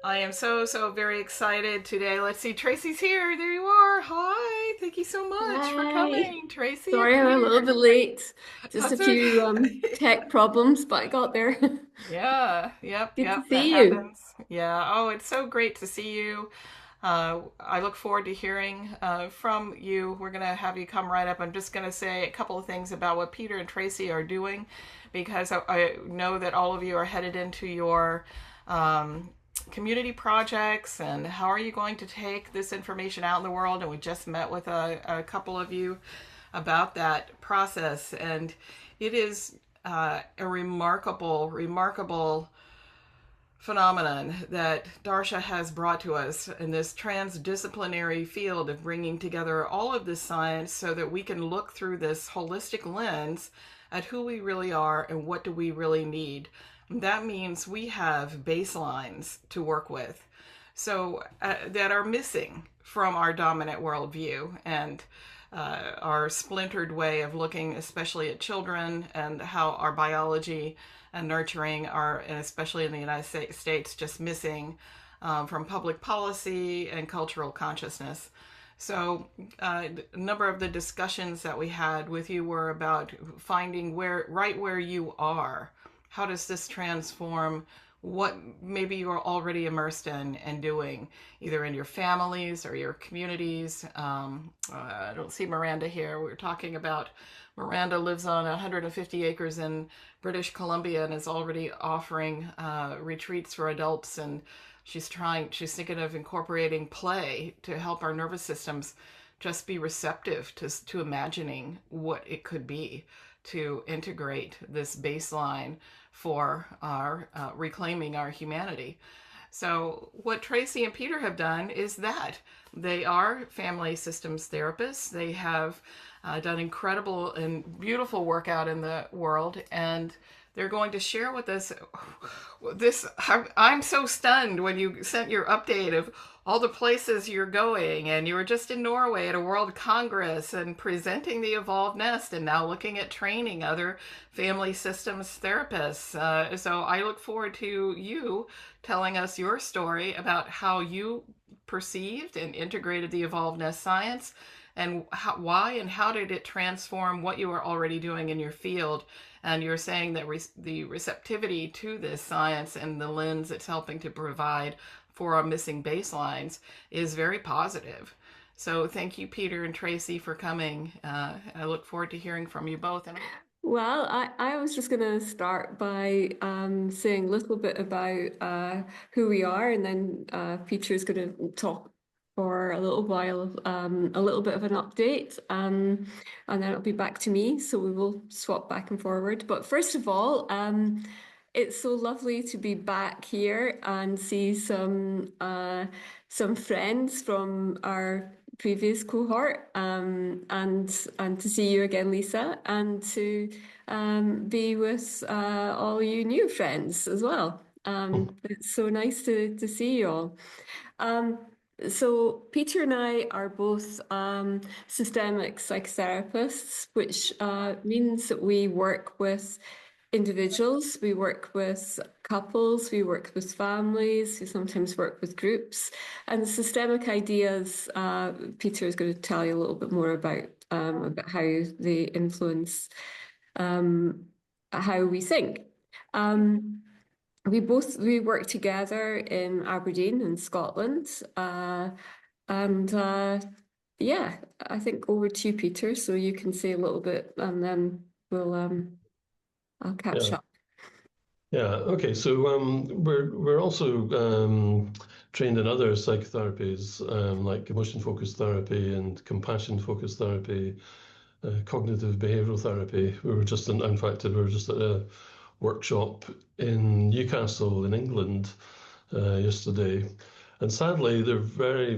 I am so very excited today. Let's see, Tracy's here. There you are. Hi. Thank you so much for Hi. coming, Tracy and Sorry, I'm a little bit Peter. late. Just a That's few okay. tech problems, but I got there. Yeah, Good to that see you. happens. Yeah. Oh, it's so great to see you. I look forward to hearing from you. We're going to have you come right up. I'm just going to say a couple of things about what Peter and Tracy are doing because I know that all of you are headed into your um, community projects and how are you going to take this information out in the world. And we just met with a couple of you about that process. And it is a remarkable phenomenon that Darcia has brought to us in this transdisciplinary field of bringing together all of this science so that we can look through this holistic lens at who we really are and what do we really need. That means we have baselines to work with that are missing from our dominant worldview and our splintered way of looking, especially at children and how our biology and nurturing are, and especially in the United States, just missing from public policy and cultural consciousness. So, a number of the discussions that we had with you were about finding right where you are. How does this transform what maybe you're already immersed in and doing, either in your families or your communities? I don't see Miranda here. We're talking about Miranda lives on 150 acres in British Columbia and is already offering retreats for adults. And she's thinking of incorporating play to help our nervous systems just be receptive to imagining what it could be to integrate this baseline for our reclaiming our humanity. So, what Tracy and Peter have done is that they are family systems therapists. They have done incredible and beautiful work out in the world, and they're going to share with us this. I'm so stunned when you sent your update of all the places you're going, and you were just in Norway at a World Congress and presenting the Evolved Nest, and now looking at training other family systems therapists. So I look forward to you telling us your story about how you perceived and integrated the Evolved Nest science and why and how did it transform what you were already doing in your field. And you're saying that the receptivity to this science and the lens it's helping to provide for our missing baselines is very positive. So thank you, Peter and Tracy, for coming. I look forward to hearing from you both. And Well, I was just going to start by saying a little bit about who we are, and then Peter's going to talk for a little while, a little bit of an update, and then it'll be back to me. So we will swap back and forward. But first of all, it's so lovely to be back here and see some friends from our previous cohort, and to see you again, Lisa, and to be with all you new friends as well. It's so nice to see you all. Um, so Peter and I are both systemic psychotherapists, which means that we work with individuals, we work with couples, we work with families, we sometimes work with groups. And the systemic ideas, Peter is going to tell you a little bit more about how they influence um, how we think. Um, we work together in Aberdeen in Scotland, and yeah, I think over to you, Peter, so you can say a little bit, and then I'll catch Yeah, up. yeah. Okay, so we're also trained in other psychotherapies like emotion-focused therapy and compassion-focused therapy, cognitive behavioral therapy. In fact, we were just at a workshop in Newcastle in England yesterday, and sadly, they're very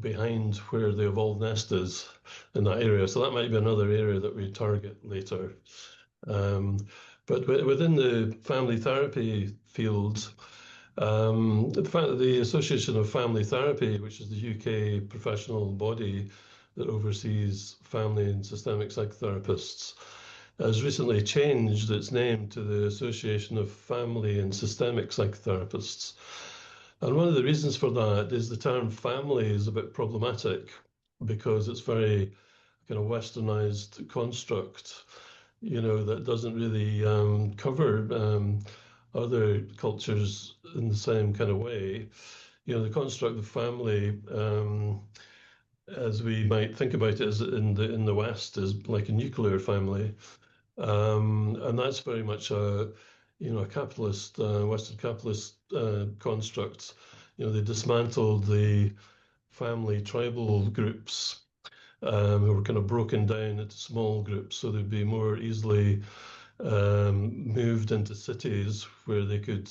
behind where the evolved nest is in that area. So that might be another area that we target later. Um, but within the family therapy field, the Association of Family Therapy, which is the UK professional body that oversees family and systemic psychotherapists, has recently changed its name to the Association of Family and Systemic Psychotherapists. And one of the reasons for that is the term family is a bit problematic because it's very kind of westernized construct, that doesn't really cover other cultures in the same kind of way. The construct of family, as we might think about it, is in the West is like a nuclear family, and that's very much a capitalist, Western capitalist construct. They dismantled the family tribal groups who were kind of broken down into small groups, so they'd be more easily moved into cities where they could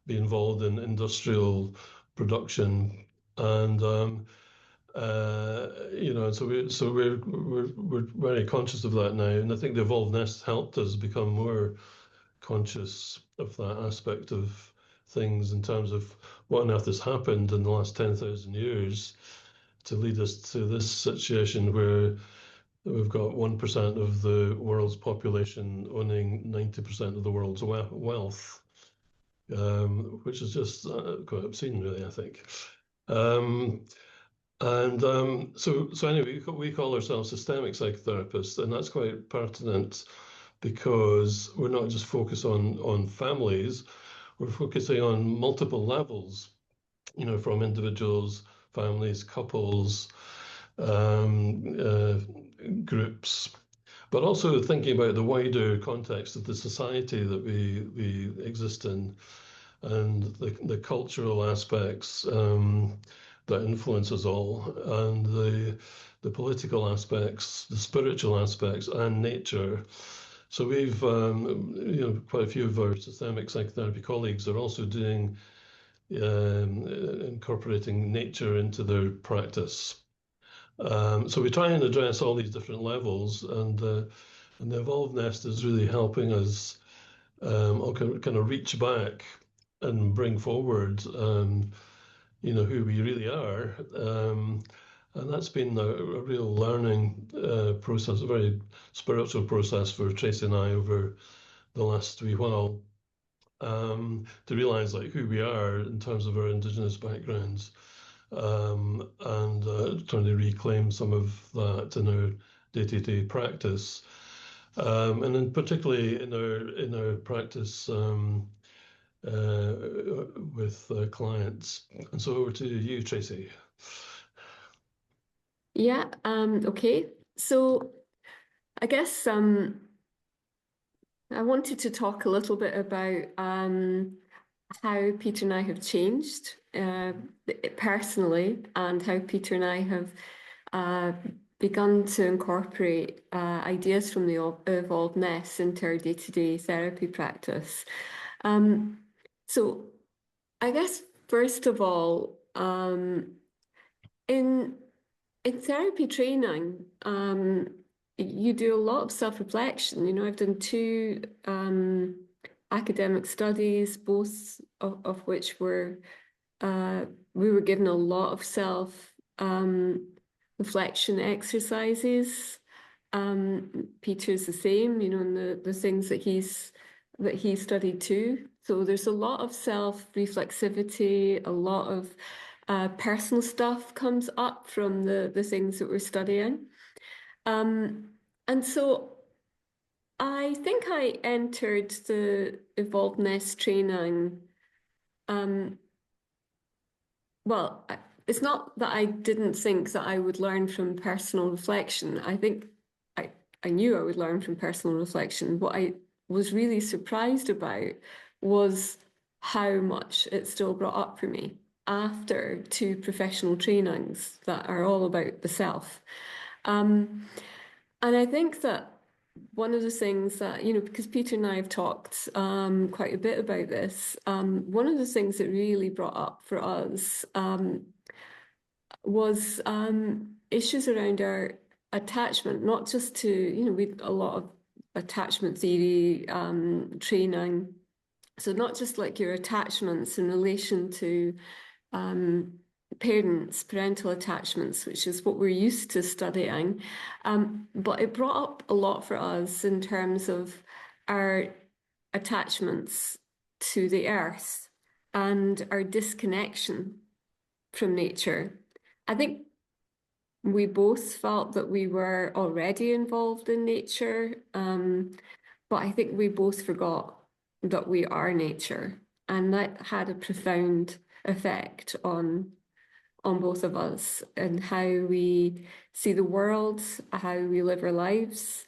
be involved in industrial production, and so we're very conscious of that now, and I think the Evolved Nest helped us become more conscious of that aspect of things in terms of what on earth has happened in the last 10,000 years to lead us to this situation where we've got 1% of the world's population owning 90% of the world's wealth, which is just quite obscene, really, I think. So anyway, we call ourselves systemic psychotherapists, and that's quite pertinent because we're not just focused on families, we're focusing on multiple levels, from individuals, families, couples, groups, but also thinking about the wider context of the society that we exist in, and the cultural aspects that influence us all, and the political aspects, the spiritual aspects, and nature. So we've, quite a few of our systemic psychotherapy colleagues are also doing incorporating nature into their practice. So we try and address all these different levels, and the Evolved Nest is really helping us kind of reach back and bring forward, who we really are. And that's been a real learning process, a very spiritual process for Tracey and I over the last wee while, to realize who we are in terms of our Indigenous backgrounds, and trying to reclaim some of that in our day-to-day practice, and then particularly in our practice with clients. And so over to you, Tracey. Yeah, okay. So I guess I wanted to talk a little bit about how Peter and I have changed personally, and how Peter and I have begun to incorporate ideas from the Evolved Nest into our day-to-day therapy practice. So I guess, first of all, in therapy training, you do a lot of self-reflection. I've done 2 academic studies, both of which were we were given a lot of self-reflection exercises. Peter's the same, and the things that he studied too. So there's a lot of self-reflexivity, a lot of personal stuff comes up from the things that we're studying. And so I think I entered the Evolved Nest training. Well, it's not that I didn't think that I would learn from personal reflection. I think I knew I would learn from personal reflection. What I was really surprised about was how much it still brought up for me after 2 professional trainings that are all about the self. And I think that one of the things that, because Peter and I have talked quite a bit about this, one of the things that really brought up for us was issues around our attachment, not just to, we a lot of attachment theory training. So not just your attachments in relation to parents, parental attachments, which is what we're used to studying. But it brought up a lot for us in terms of our attachments to the earth and our disconnection from nature. I think we both felt that we were already involved in nature, but I think we both forgot that we are nature, and that had a profound effect on both of us and how we see the world, how we live our lives,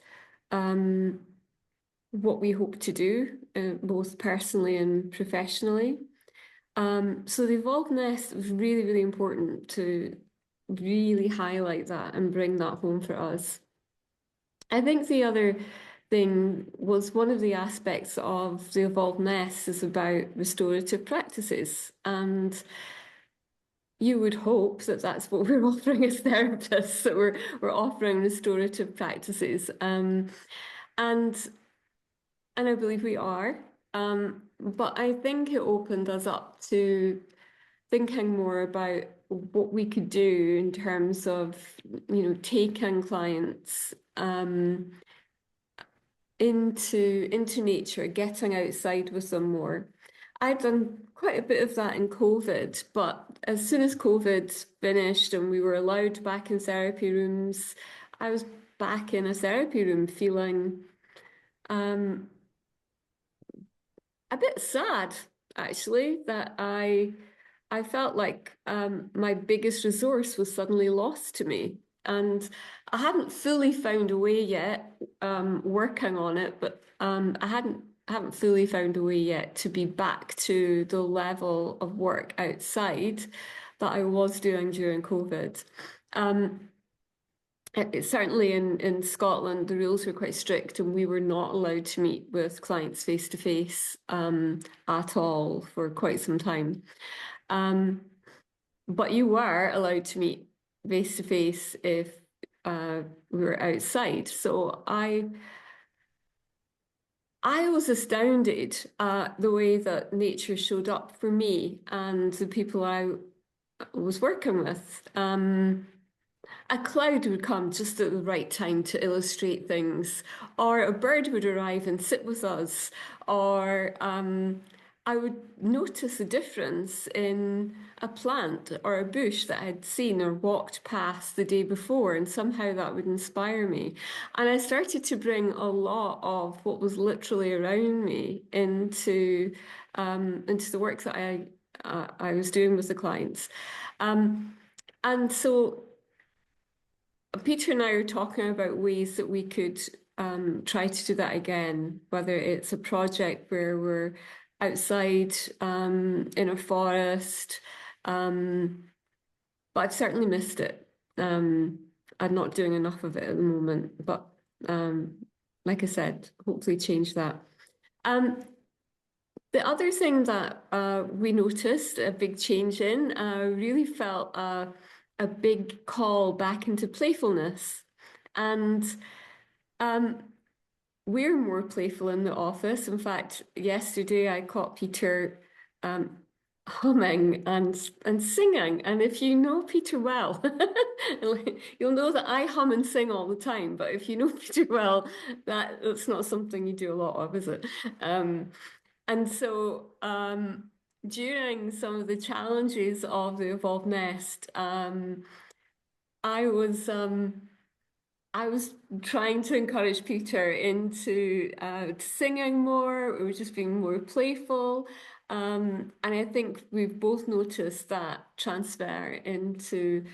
what we hope to do, both personally and professionally. So the evolved nest was really, really important to really highlight that and bring that home for us. I think the other thing was one of the aspects of the evolved nest is about restorative practices, and you would hope that that's what we're offering as therapists, that we're offering restorative practices, and I believe we are. But I think it opened us up to thinking more about what we could do in terms of, taking clients into nature, getting outside with them more. I'd done quite a bit of that in COVID, but as soon as COVID finished and we were allowed back in therapy rooms, I was back in a therapy room feeling a bit sad, actually, that I felt like my biggest resource was suddenly lost to me. And I hadn't fully found a way yet, working on it, but I haven't fully found a way yet to be back to the level of work outside that I was doing during COVID. Certainly in Scotland, the rules were quite strict, and we were not allowed to meet with clients face to face at all for quite some time. But you were allowed to meet face to face if we were outside. So I was astounded at the way that nature showed up for me and the people I was working with. A cloud would come just at the right time to illustrate things, or a bird would arrive and sit with us, or I would notice a difference in a plant or a bush that I had seen or walked past the day before, and somehow that would inspire me. And I started to bring a lot of what was literally around me into the work that I was doing with the clients. And so Peter and I are talking about ways that we could try to do that again, whether it's a project where we're outside in a forest, but I've certainly missed it. I'm not doing enough of it at the moment, but like I said, hopefully change that. The other thing that we noticed a big change in, really felt a big call back into playfulness. And we're more playful in the office. In fact, yesterday I caught Peter humming and singing. And if you know Peter well, you'll know that I hum and sing all the time. But if you know Peter well, that's not something you do a lot of, is it? And so during some of the challenges of the evolved nest, I was trying to encourage Peter into singing more, or just being more playful. And I think we've both noticed that transfer into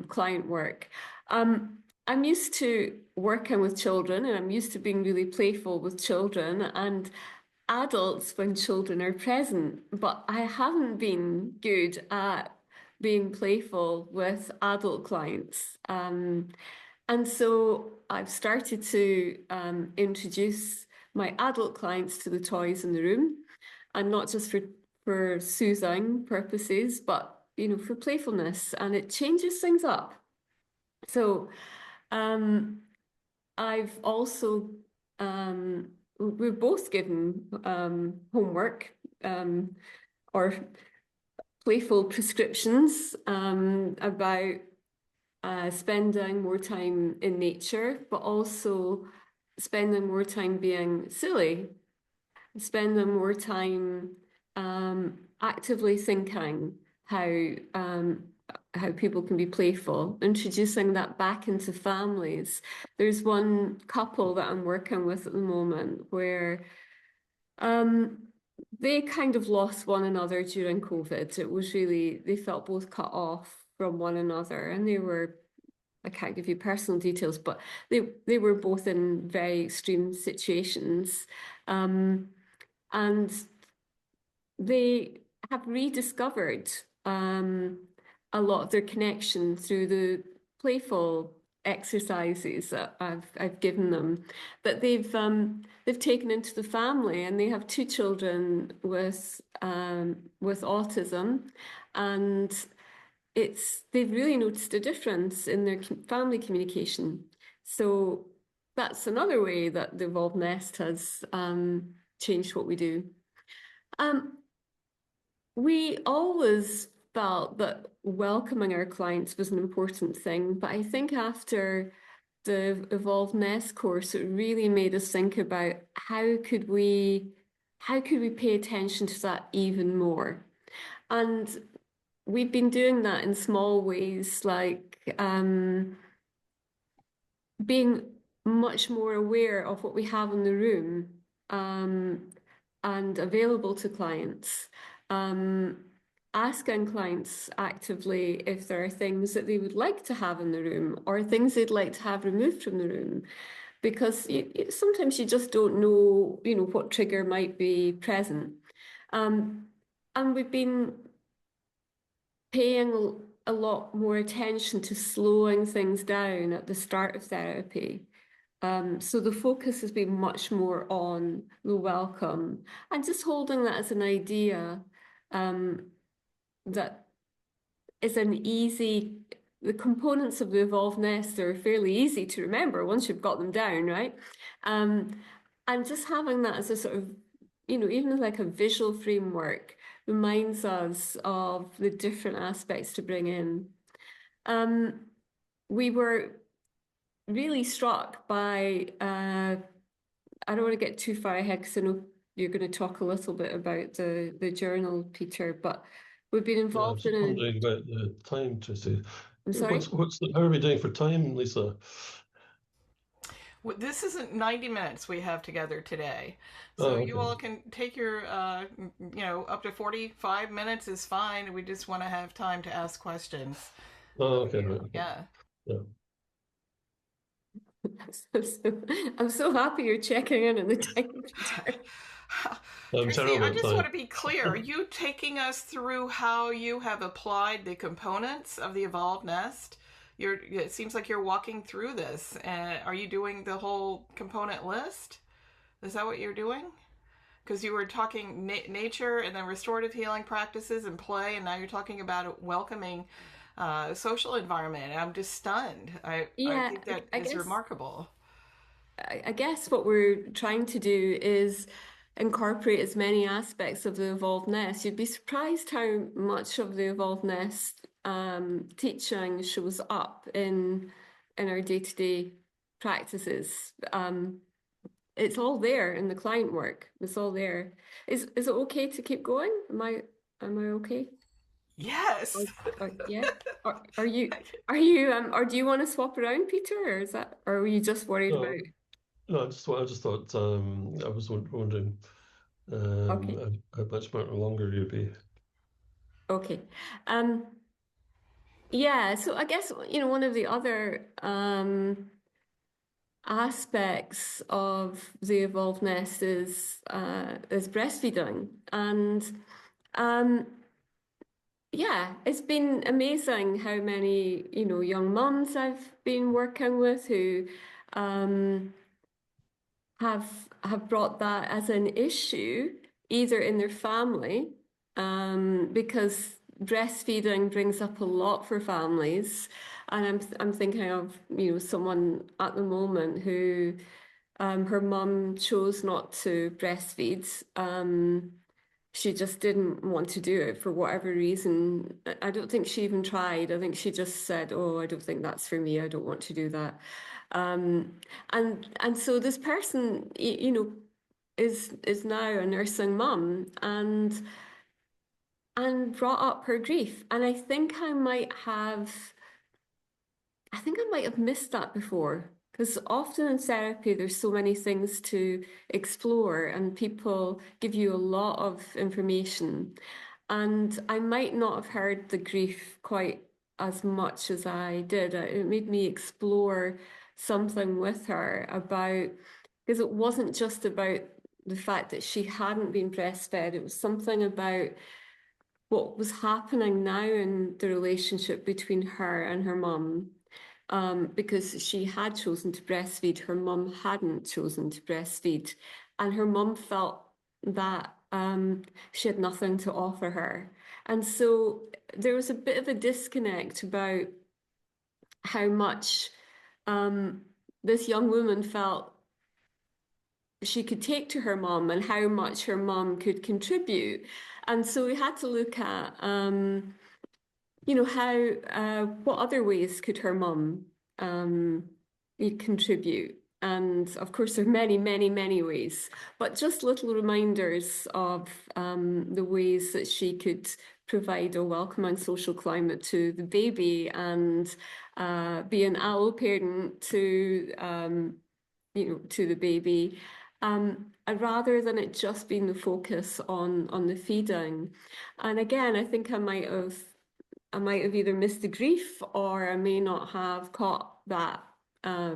client work. I'm used to working with children, and I'm used to being really playful with children and adults when children are present, but I haven't been good at being playful with adult clients. And so I've started to introduce my adult clients to the toys in the room, and not just for soothing purposes, but for playfulness, and it changes things up. So I've also we're both given homework or playful prescriptions about spending more time in nature, but also spending more time being silly, spending more time actively thinking how people can be playful, introducing that back into families. There's one couple that I'm working with at the moment where they kind of lost one another during COVID. It was really, they felt both cut off from one another, and they were, I can't give you personal details, but they were both in very extreme situations. And they have rediscovered a lot of their connection through the playful exercises that I've given them, that they've taken into the family, and they have two children with autism, and they've really noticed a difference in their family communication. So that's another way that the Evolved Nest has changed what we do. We always felt that welcoming our clients was an important thing, but I think after the Evolved Nest course, it really made us think about how could we pay attention to that even more. And we've been doing that in small ways, like being much more aware of what we have in the room and available to clients. Asking clients actively if there are things that they would like to have in the room or things they'd like to have removed from the room, because sometimes you just don't know, what trigger might be present. And we've been paying a lot more attention to slowing things down at the start of therapy. So the focus has been much more on the welcome and just holding that as an idea that is the components of the Evolved Nest are fairly easy to remember once you've got them down, right? And just having that as a sort of, even like a visual framework reminds us of the different aspects to bring in. We were really struck by, I don't want to get too far ahead because I know you're going to talk a little bit about the journal, Peter, but we've been involved in I'm wondering about the time, Tracey. I'm sorry? How are we doing for time, Lisa? This isn't 90 minutes we have together today. So Okay. you all can take your, up to 45 minutes is fine. We just want to have time to ask questions. Okay. Right. Yeah. Yeah. I'm so happy you're checking in the time. I'm Tracey, terrible I at just time. want to be clear. Are you taking us through how you have applied the components of the Evolved Nest? It seems like you're walking through this. Are you doing the whole component list? Is that what you're doing? Because you were talking nature and then restorative healing practices and play, and now you're talking about a welcoming social environment. And I'm just stunned. I think that is remarkable. I guess what we're trying to do is incorporate as many aspects of the Evolved Nest. You'd be surprised how much of the Evolved Nest teaching shows up in our day-to-day practices. It's all there in the client work. It's all there. Is it okay to keep going? Am I okay? Yes. Yeah. Are you or do you want to swap around, Peter, or are you just worried about? No, I just thought I was wondering Okay. how much longer you'd be. Okay. Yeah, so I guess, one of the other aspects of the Evolved Nest is breastfeeding. And yeah, it's been amazing how many, young mums I've been working with who have brought that as an issue, either in their family, because breastfeeding brings up a lot for families. And I'm thinking of, someone at the moment who her mum chose not to breastfeed. she just didn't want to do it for whatever reason. I don't think she even tried. I think she just said, "Oh, I don't think that's for me. I don't want to do that." And so this person, you know, is now a nursing mum and brought up her grief. And I think I might have missed that before. Because often in therapy, there's so many things to explore, and people give you a lot of information. And I might not have heard the grief quite as much as I did. It made me explore something with her about, because it wasn't just about the fact that she hadn't been breastfed, it was something about what was happening now in the relationship between her and her mum. Because she had chosen to breastfeed, her mum hadn't chosen to breastfeed, and her mum felt that she had nothing to offer her. And so there was a bit of a disconnect about how much this young woman felt she could take to her mum and how much her mum could contribute. And so we had to look at you know, how what other ways could her mum contribute? And of course, there are many, many, many ways, but just little reminders of the ways that she could provide a welcoming social climate to the baby and be an allo parent to you know, to the baby. Rather than it just being the focus on the feeding. And again, I think I might have either missed the grief or I may not have caught that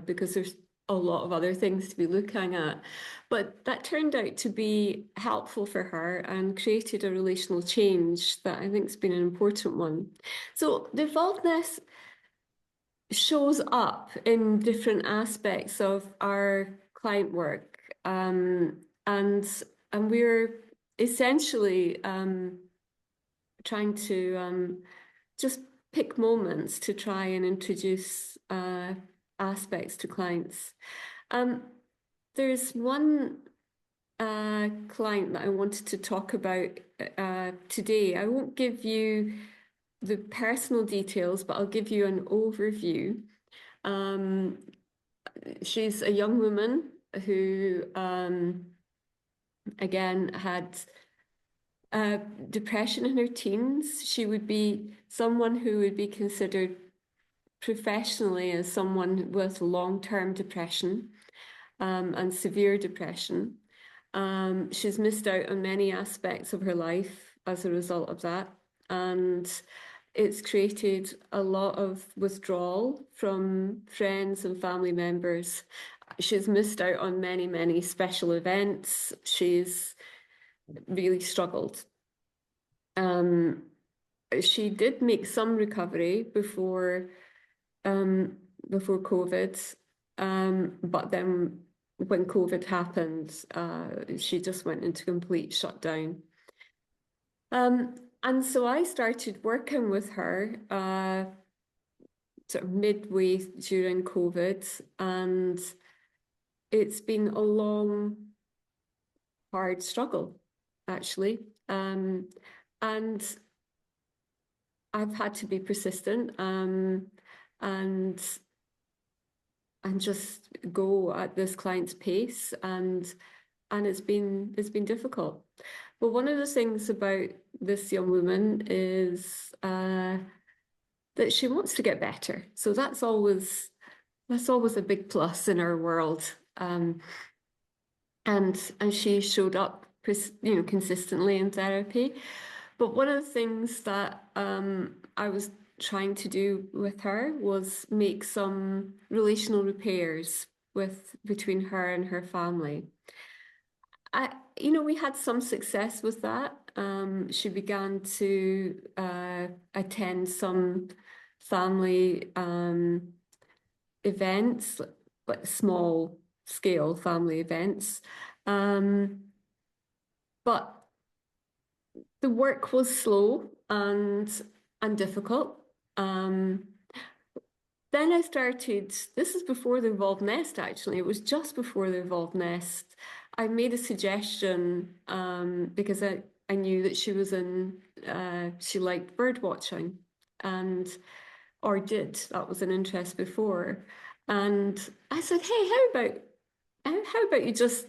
because there's a lot of other things to be looking at. But that turned out to be helpful for her and created a relational change that I think has been an important one. So the evolvedness shows up in different aspects of our client work. And we're essentially trying to just pick moments to try and introduce aspects to clients. There's one client that I wanted to talk about today. I won't give you the personal details, but I'll give you an overview. She's a young woman who, again, had depression in her teens. She would be someone who would be considered professionally as someone with long-term depression and severe depression. She's missed out on many aspects of her life as a result of that. And it's created a lot of withdrawal from friends and family members. She's missed out on many, many special events. She's really struggled. She did make some recovery before COVID, but then when COVID happened, she just went into complete shutdown. And so I started working with her sort of midway during COVID, and it's been a long, hard struggle, actually. And I've had to be persistent and just go at this client's pace, and it's been difficult. But one of the things about this young woman is that she wants to get better. So that's always a big plus in our world. And she showed up, you know, consistently in therapy. But one of the things that I was trying to do with her was make some relational repairs between her and her family. You know, we had some success with that. She began to attend some family events, like small scale family events. But the work was slow and difficult. Then I started, this is before the Evolved Nest, actually. It was just before the Evolved Nest. I made a suggestion because I knew that she was she liked bird watching, or did. That was an interest before. And I said, hey, how about you just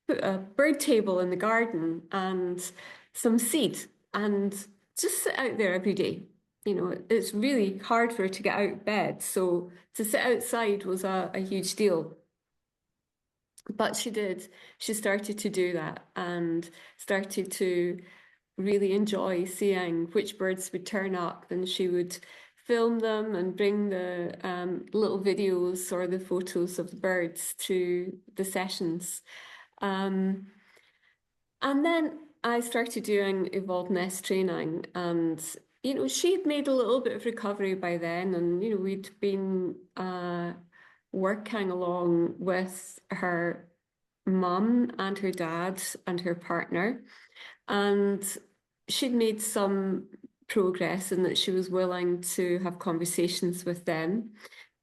put a bird table in the garden and some seed and just sit out there every day. It's really hard for her to get out of bed. So to sit outside was a huge deal. But she did. She started to do that and started to really enjoy seeing which birds would turn up, and she would film them and bring the little videos or the photos of the birds to the sessions. And then I started doing evolved nest training, and she'd made a little bit of recovery by then, and we'd been working along with her mum and her dad and her partner, and she'd made some progress in that she was willing to have conversations with them.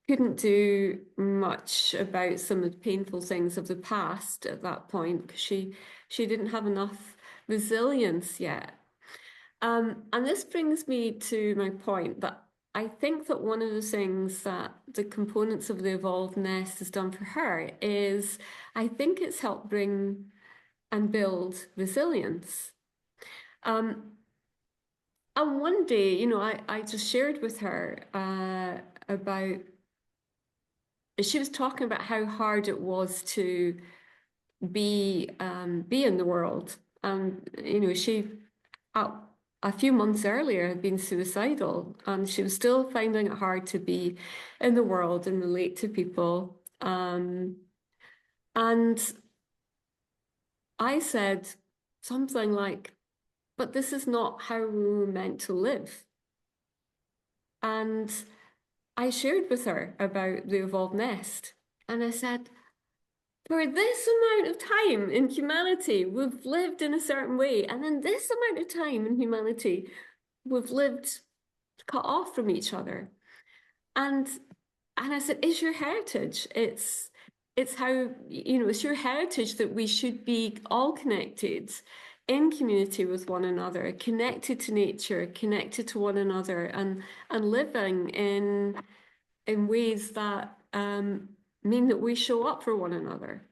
Couldn't do much about some of the painful things of the past at that point because she didn't have enough resilience yet. And this brings me to my point that I think that one of the things that the components of the evolved nest has done for her is I think it's helped bring and build resilience. And one day, I just shared with her about, she was talking about how hard it was to be in the world. And, she, a few months earlier, had been suicidal, and she was still finding it hard to be in the world and relate to people. And I said something like, but this is not how we were meant to live. And I shared with her about the evolved nest. And I said, for this amount of time in humanity, we've lived in a certain way. And in this amount of time in humanity, we've lived cut off from each other. And I said, it's your heritage. It's how, it's your heritage that we should be all connected in community with one another, connected to nature, connected to one another, and living in ways that mean that we show up for one another.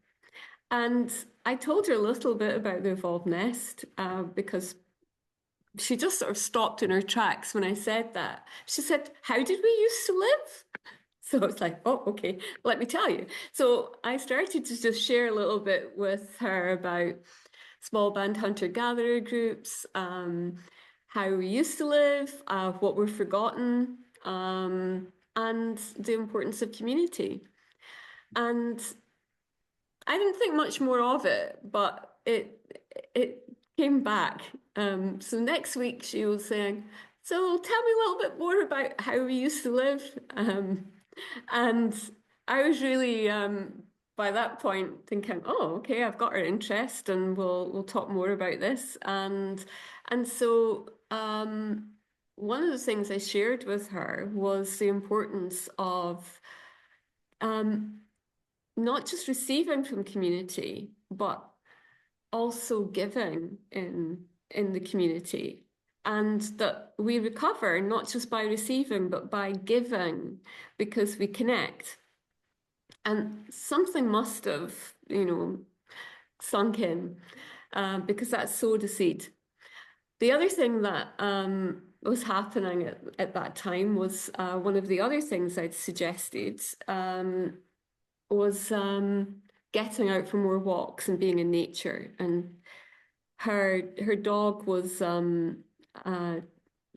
And I told her a little bit about the evolved nest because she just sort of stopped in her tracks when I said that. She said, how did we used to live? So I was like, oh, okay, let me tell you. So I started to just share a little bit with her about small band hunter-gatherer groups, how we used to live, what we're forgotten, and the importance of community. And I didn't think much more of it, but it came back. So next week she was saying, so tell me a little bit more about how we used to live. And I was really, by that point, thinking, oh, okay, I've got her interest, and we'll talk more about this. And so one of the things I shared with her was the importance of not just receiving from community, but also giving in the community. And that we recover not just by receiving, but by giving, because we connect. And something must have, sunk in, because that sowed a seed. The other thing that was happening at that time was one of the other things I'd suggested was getting out for more walks and being in nature. And her dog was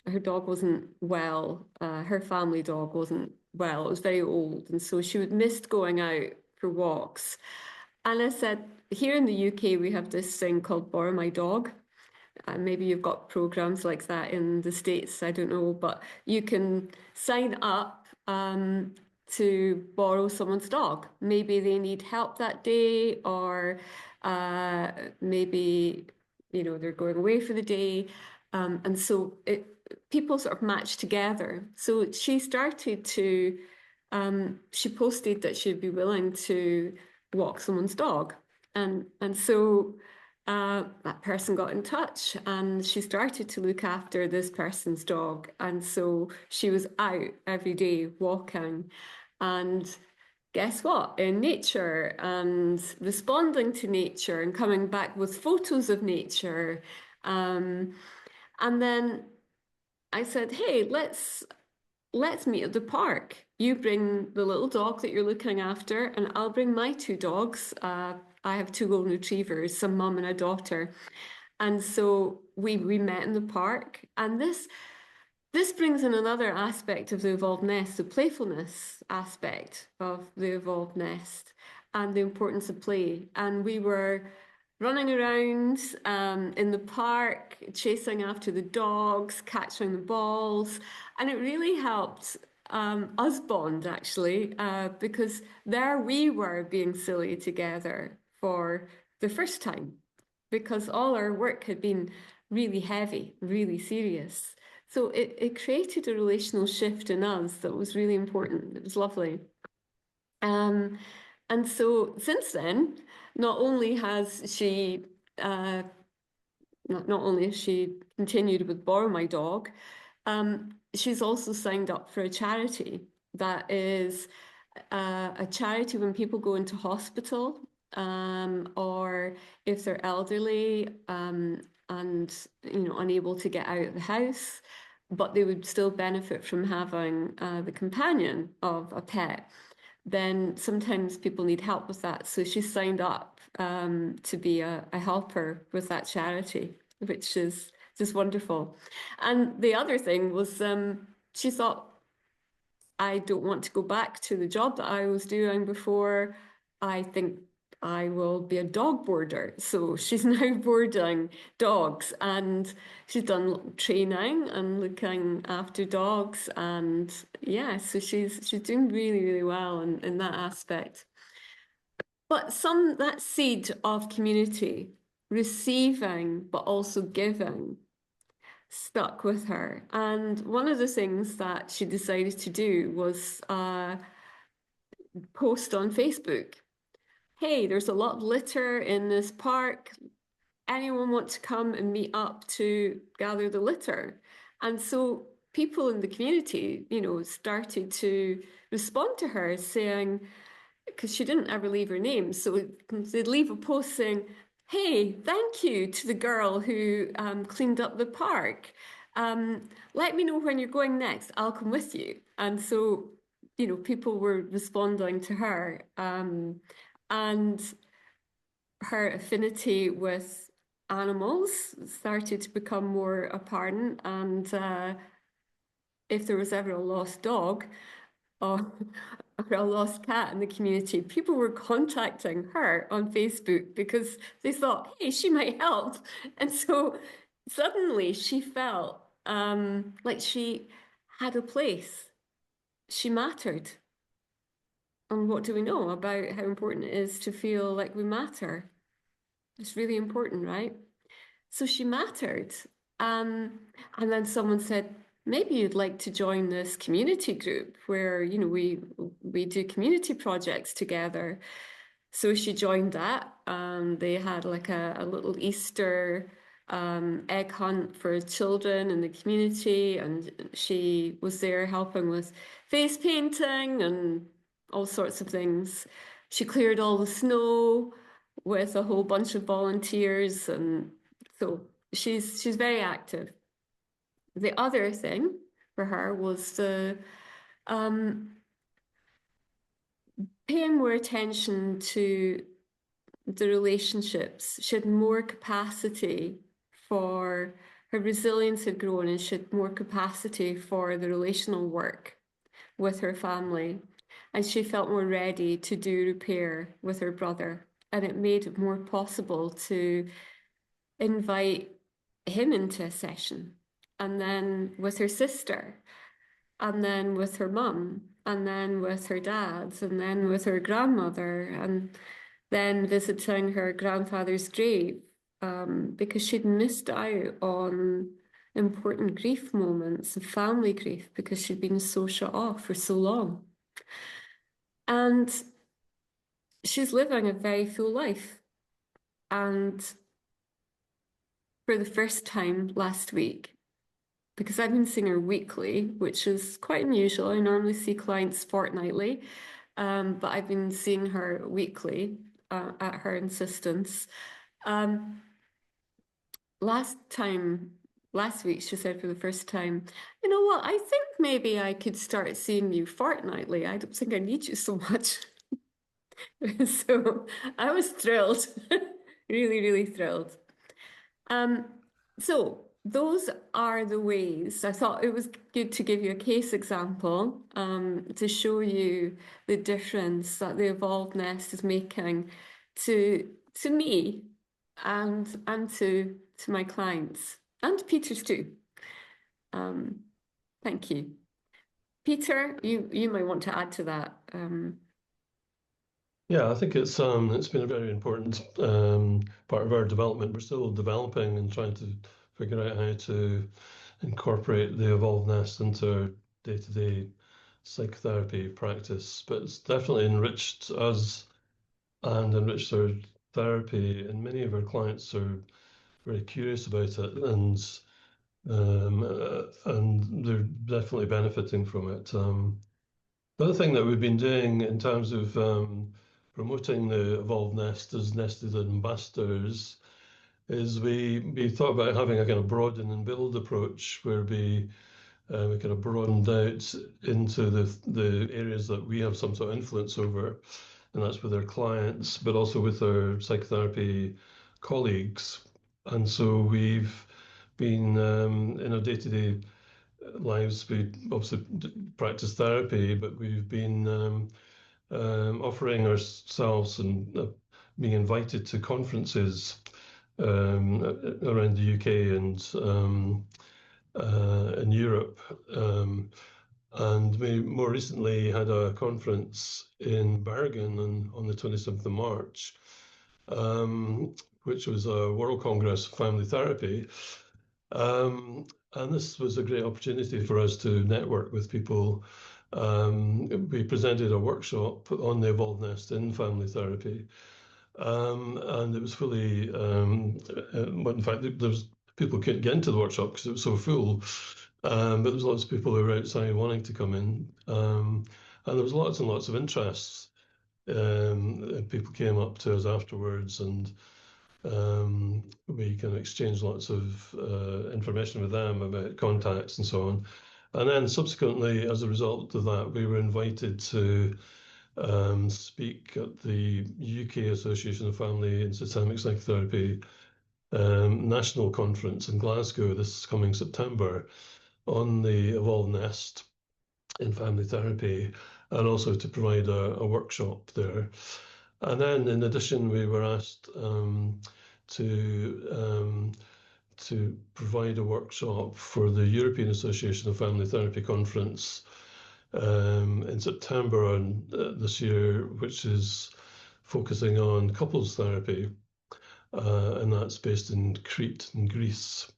her dog wasn't well. Her family dog wasn't well. It was very old, and so she would missed going out for walks. And I said, here in the UK, we have this thing called Borrow My Dog. Maybe you've got programs like that in the States, I don't know, but you can sign up to borrow someone's dog. Maybe they need help that day, or maybe, they're going away for the day. And so people sort of match together. So she started to, she posted that she'd be willing to walk someone's dog. And so that person got in touch and she started to look after this person's dog. And so she was out every day walking and guess what? In nature and responding to nature and coming back with photos of nature. And then I said, hey, let's meet at the park. You bring the little dog that you're looking after, and I'll bring my two dogs. I have two golden retrievers, a mum and a daughter. And so we met in the park. And this brings in another aspect of the evolved nest, the playfulness aspect of the evolved nest and the importance of play. And we were running around in the park, chasing after the dogs, catching the balls. And it really helped us bond, actually, because there we were being silly together for the first time, because all our work had been really heavy, really serious. So it created a relational shift in us that was really important. It was lovely. And so since then, not only has she continued with Borrow My Dog, she's also signed up for a charity that is a charity when people go into hospital or if they're elderly and unable to get out of the house, but they would still benefit from having the companion of a pet. Then sometimes people need help with that. So she's signed up to be a helper with that charity, which is just wonderful. And the other thing was she thought, I don't want to go back to the job that I was doing before. I think I will be a dog boarder. So she's now boarding dogs and she's done training and looking after dogs. And yeah, so she's doing really, really well in that aspect. But that seed of community, receiving, but also giving, stuck with her. And one of the things that she decided to do was post on Facebook. Hey, there's a lot of litter in this park. Anyone want to come and meet up to gather the litter? And so people in the community, started to respond to her saying, because she didn't ever leave her name, so they'd leave a post saying, hey, thank you to the girl who cleaned up the park. Let me know when you're going next. I'll come with you. And so, people were responding to her. And her affinity with animals started to become more apparent. And if there was ever a lost dog or a lost cat in the community, people were contacting her on Facebook because they thought, hey, she might help. And so suddenly she felt like she had a place. She mattered. And what do we know about how important it is to feel like we matter? It's really important, right? So she mattered. And then someone said, maybe you'd like to join this community group where, we do community projects together. So she joined that. They had like a little Easter egg hunt for children in the community. And she was there helping with face painting and all sorts of things. She cleared all the snow with a whole bunch of volunteers. And so she's very active. The other thing for her was the paying more attention to the relationships. She had more capacity for her resilience had grown and she had more capacity for the relational work with her family. And she felt more ready to do repair with her brother. And it made it more possible to invite him into a session. And then with her sister, and then with her mum, and then with her dad, and then with her grandmother, and then visiting her grandfather's grave, because she'd missed out on important grief moments of family grief because she'd been so shut off for so long. And she's living a very full life. And for the first time last week, because I've been seeing her weekly, which is quite unusual. I normally see clients fortnightly, but I've been seeing her weekly at her insistence. Last week, she said for the first time, you know what, I think maybe I could start seeing you fortnightly. I don't think I need you so much. So I was thrilled, really, really thrilled. So those are the ways. I thought it was good to give you a case example to show you the difference that the evolved nest is making to me and to my clients and Peter's too. Thank you. Peter, you might want to add to that. Yeah, I think it's been a very important part of our development. We're still developing and trying to figure out how to incorporate the evolved nest into our day-to-day psychotherapy practice, but it's definitely enriched us and enriched our therapy, and many of our clients are very curious about it, and they're definitely benefiting from it. The other thing that we've been doing in terms of promoting the evolved nest as nested ambassadors is we thought about having a kind of broaden and build approach where we kind of broadened out into the areas that we have some sort of influence over, and that's with our clients, but also with our psychotherapy colleagues. And so we've been in our day-to-day lives, we obviously practice therapy, but we've been offering ourselves and being invited to conferences around the UK and in Europe. And we more recently had a conference in Bergen on the 27th of March, which was a World Congress of Family Therapy. And this was a great opportunity for us to network with people. We presented a workshop on the evolved nest in family therapy. And it was fully, but in fact, there was people couldn't get into the workshop because it was so full. But there was lots of people who were outside wanting to come in. And there was lots and lots of interests. People came up to us afterwards, and we kind of exchanged lots of information with them about contacts and so on. And then subsequently, as a result of that, we were invited to speak at the UK Association of Family and Systemic Psychotherapy National Conference in Glasgow this coming September on the evolved nest in family therapy, and also to provide a workshop there. And then in addition, we were asked to provide a workshop for the European Association of Family Therapy Conference in September this year, which is focusing on couples therapy, and that's based in Crete in Greece.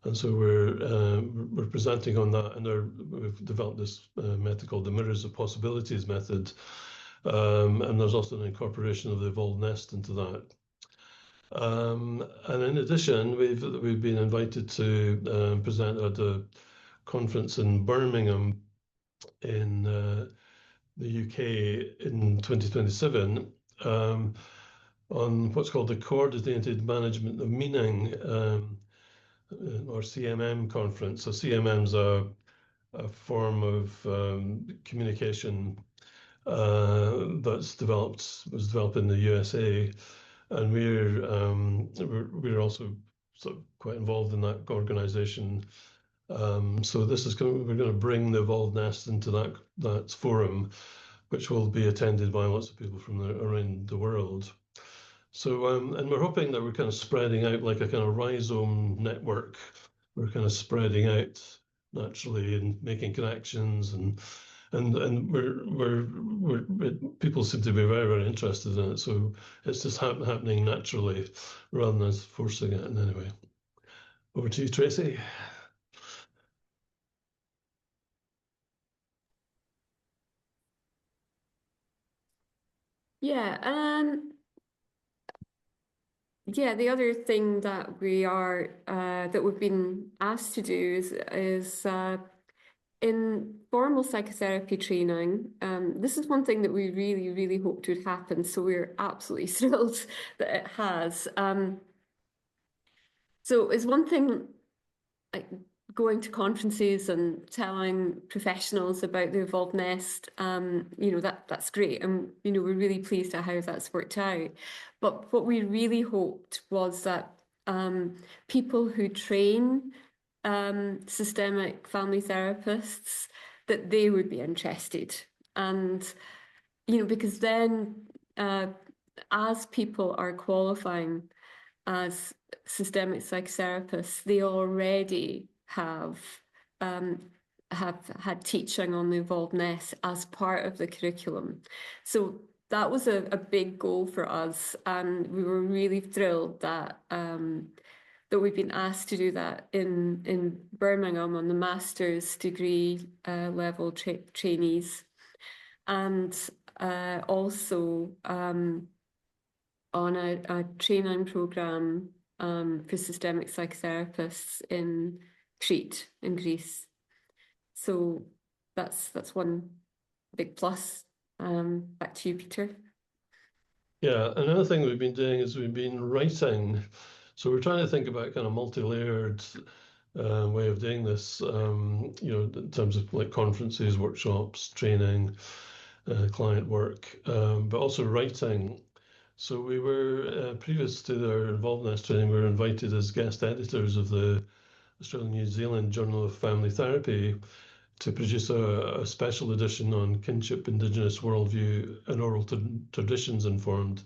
And so we're presenting on that, and we've developed this method called the Mirrors of Possibilities method, and there's also an incorporation of the evolved nest into that. And in addition, we've been invited to present at a conference in Birmingham in the UK in 2027 on what's called the Coordinated Management of Meaning, or CMM conference. So CMM's a form of communication was developed in the USA, and we're also sort of quite involved in that organization. So we're going to bring the evolved nest into that forum, which will be attended by lots of people from around the world. So and we're hoping that we're kind of spreading out like a kind of rhizome network. We're kind of spreading out naturally and making connections, and people seem to be very, very interested in it. So it's just happening naturally rather than us forcing it in any way. Over to you, Tracey. Yeah, Yeah, the other thing that we've been asked to do is in formal psychotherapy training. This is one thing that we really, really hoped would happen. So we're absolutely thrilled that it has. So it's one thing, like going to conferences and telling professionals about the evolved nest. That's great, and we're really pleased at how that's worked out. But what we really hoped was that people who train systemic family therapists, that they would be interested, and because then as people are qualifying as systemic psychotherapists, they already have had teaching on the evolved nest as part of the curriculum. So that was a big goal for us, and we were really thrilled that we've been asked to do that in Birmingham on the master's degree level trainees, and also on a training program for systemic psychotherapists in Crete in Greece. So that's one big plus. Back to you, Peter. Yeah, another thing we've been doing is we've been writing. So we're trying to think about kind of multi-layered way of doing this, in terms of like conferences, workshops, training, client work, but also writing. So we were, previous to our involvedness training, we were invited as guest editors of the Australian New Zealand Journal of Family Therapy to produce a special edition on kinship, Indigenous worldview, and oral traditions informed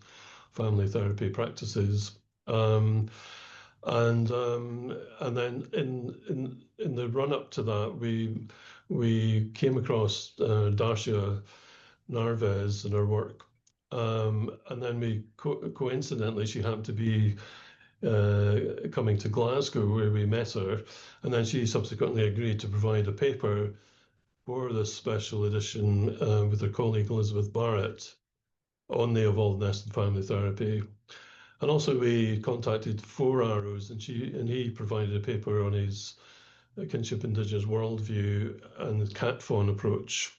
family therapy practices. And then in the run up to that, we came across Darcia Narvaez in her work. And then we coincidentally, she happened to be coming to Glasgow where we met her, and then she subsequently agreed to provide a paper for this special edition with her colleague Elizabeth Barrett on the evolved nest and family therapy. And also we contacted Four Arrows, and he provided a paper on his kinship Indigenous worldview and cat fawn approach,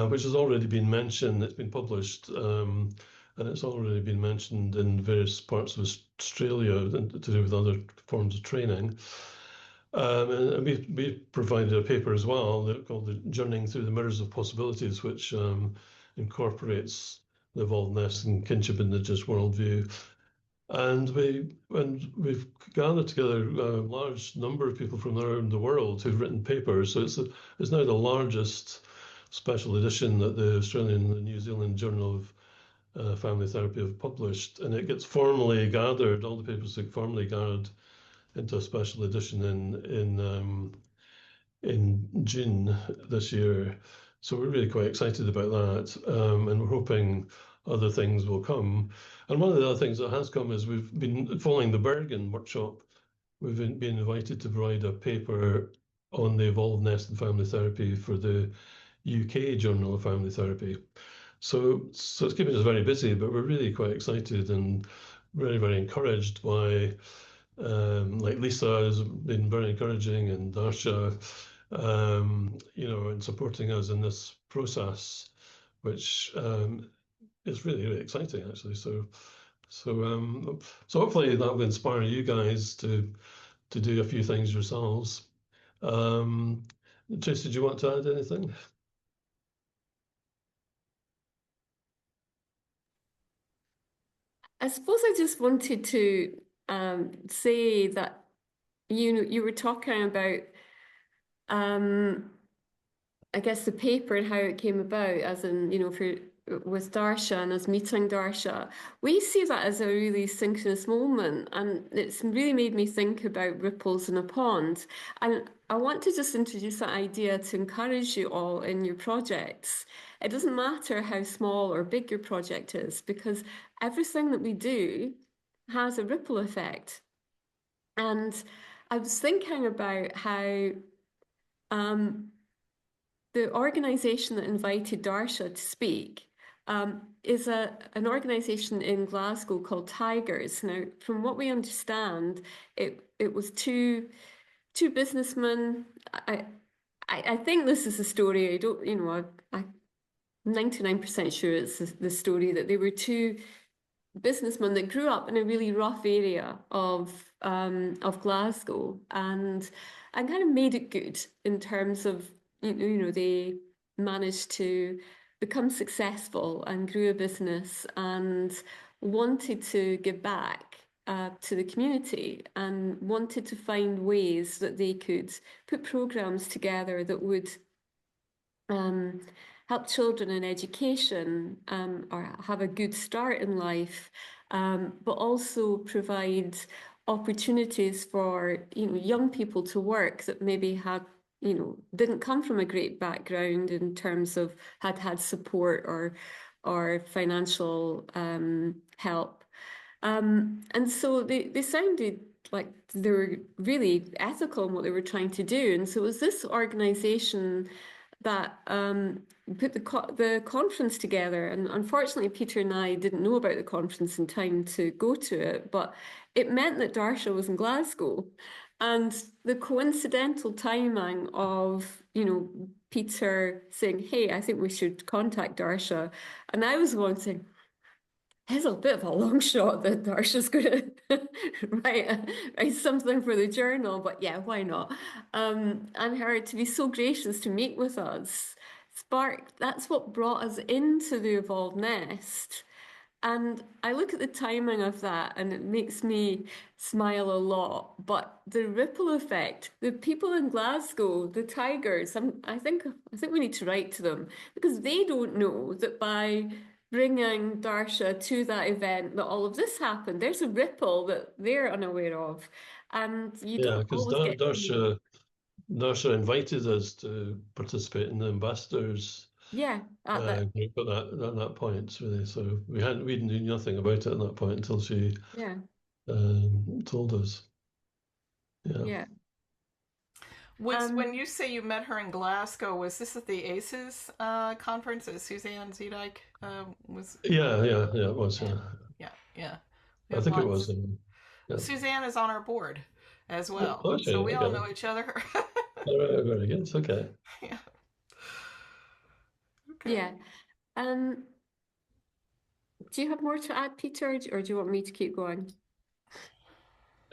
which has already been mentioned. It's been published, and it's already been mentioned in various parts of Australia to do with other forms of training. And we provided a paper as well called the Journeying Through the Mirrors of Possibilities, which incorporates the evolved nest and kinship Indigenous worldview. And we've gathered together a large number of people from around the world who've written papers. So it's now the largest special edition that the Australian and New Zealand Journal of Family Therapy have published, and it gets formally gathered. All the papers get formally gathered into a special edition in June this year. So we're really quite excited about that, and we're hoping other things will come. And one of the other things that has come is we've been following the Bergen workshop. We've been invited to provide a paper on the evolved nest and family therapy for the UK Journal of Family Therapy. So it's keeping us very busy, but we're really quite excited and very, very encouraged by, like Lisa has been very encouraging, and Darcia, in supporting us in this process, which is really, really exciting, actually. So hopefully that will inspire you guys to do a few things yourselves. Tracey, did you want to add anything? I suppose I just wanted to say that you were talking about I guess the paper and how it came about, as in with Darcia and us meeting Darcia. We see that as a really synchronous moment, and it's really made me think about ripples in a pond. And I want to just introduce that idea to encourage you all in your projects. It doesn't matter how small or big your project is, because everything that we do has a ripple effect. And I was thinking about how the organisation that invited Darcia to speak is an organisation in Glasgow called Tigers. Now, from what we understand, it was two businessmen. I think this is the story. I don't, you know, I'm 99% sure it's the story that they were two businessmen that grew up in a really rough area of Glasgow and kind of made it good in terms of they managed to become successful and grew a business and wanted to give back to the community and wanted to find ways that they could put programs together that would help children in education or have a good start in life, but also provide opportunities for young people to work that maybe had didn't come from a great background in terms of had support or financial help. And so they sounded like they were really ethical in what they were trying to do. And so it was this organization that put the conference together. And unfortunately, Peter and I didn't know about the conference in time to go to it, but it meant that Darcia was in Glasgow. And the coincidental timing of, Peter saying, hey, I think we should contact Darcia. And I was the one saying, it's a bit of a long shot that Darcia's going to write something for the journal, but yeah, why not? And her to be so gracious to meet with us sparked, that's what brought us into the Evolved Nest. And I look at the timing of that and it makes me smile a lot. But the ripple effect, the people in Glasgow, the Tigers, I think we need to write to them because they don't know that by bringing Darcia to that event that all of this happened. There's a ripple that they're unaware of. And you don't because always get to Darcia invited us to participate in the ambassadors at that. group at that point, really. So we knew nothing about it at that point until she told us. Yeah. When you say you met her in Glasgow, was this at the ACEs conference that Suzanne Zedek was? Yeah, it was. Yeah. I think it was. Suzanne is on our board as well, okay, so we all know each other. All right, very good. It's okay. Yeah. Okay. Yeah. Do you have more to add, Peter, or do you want me to keep going?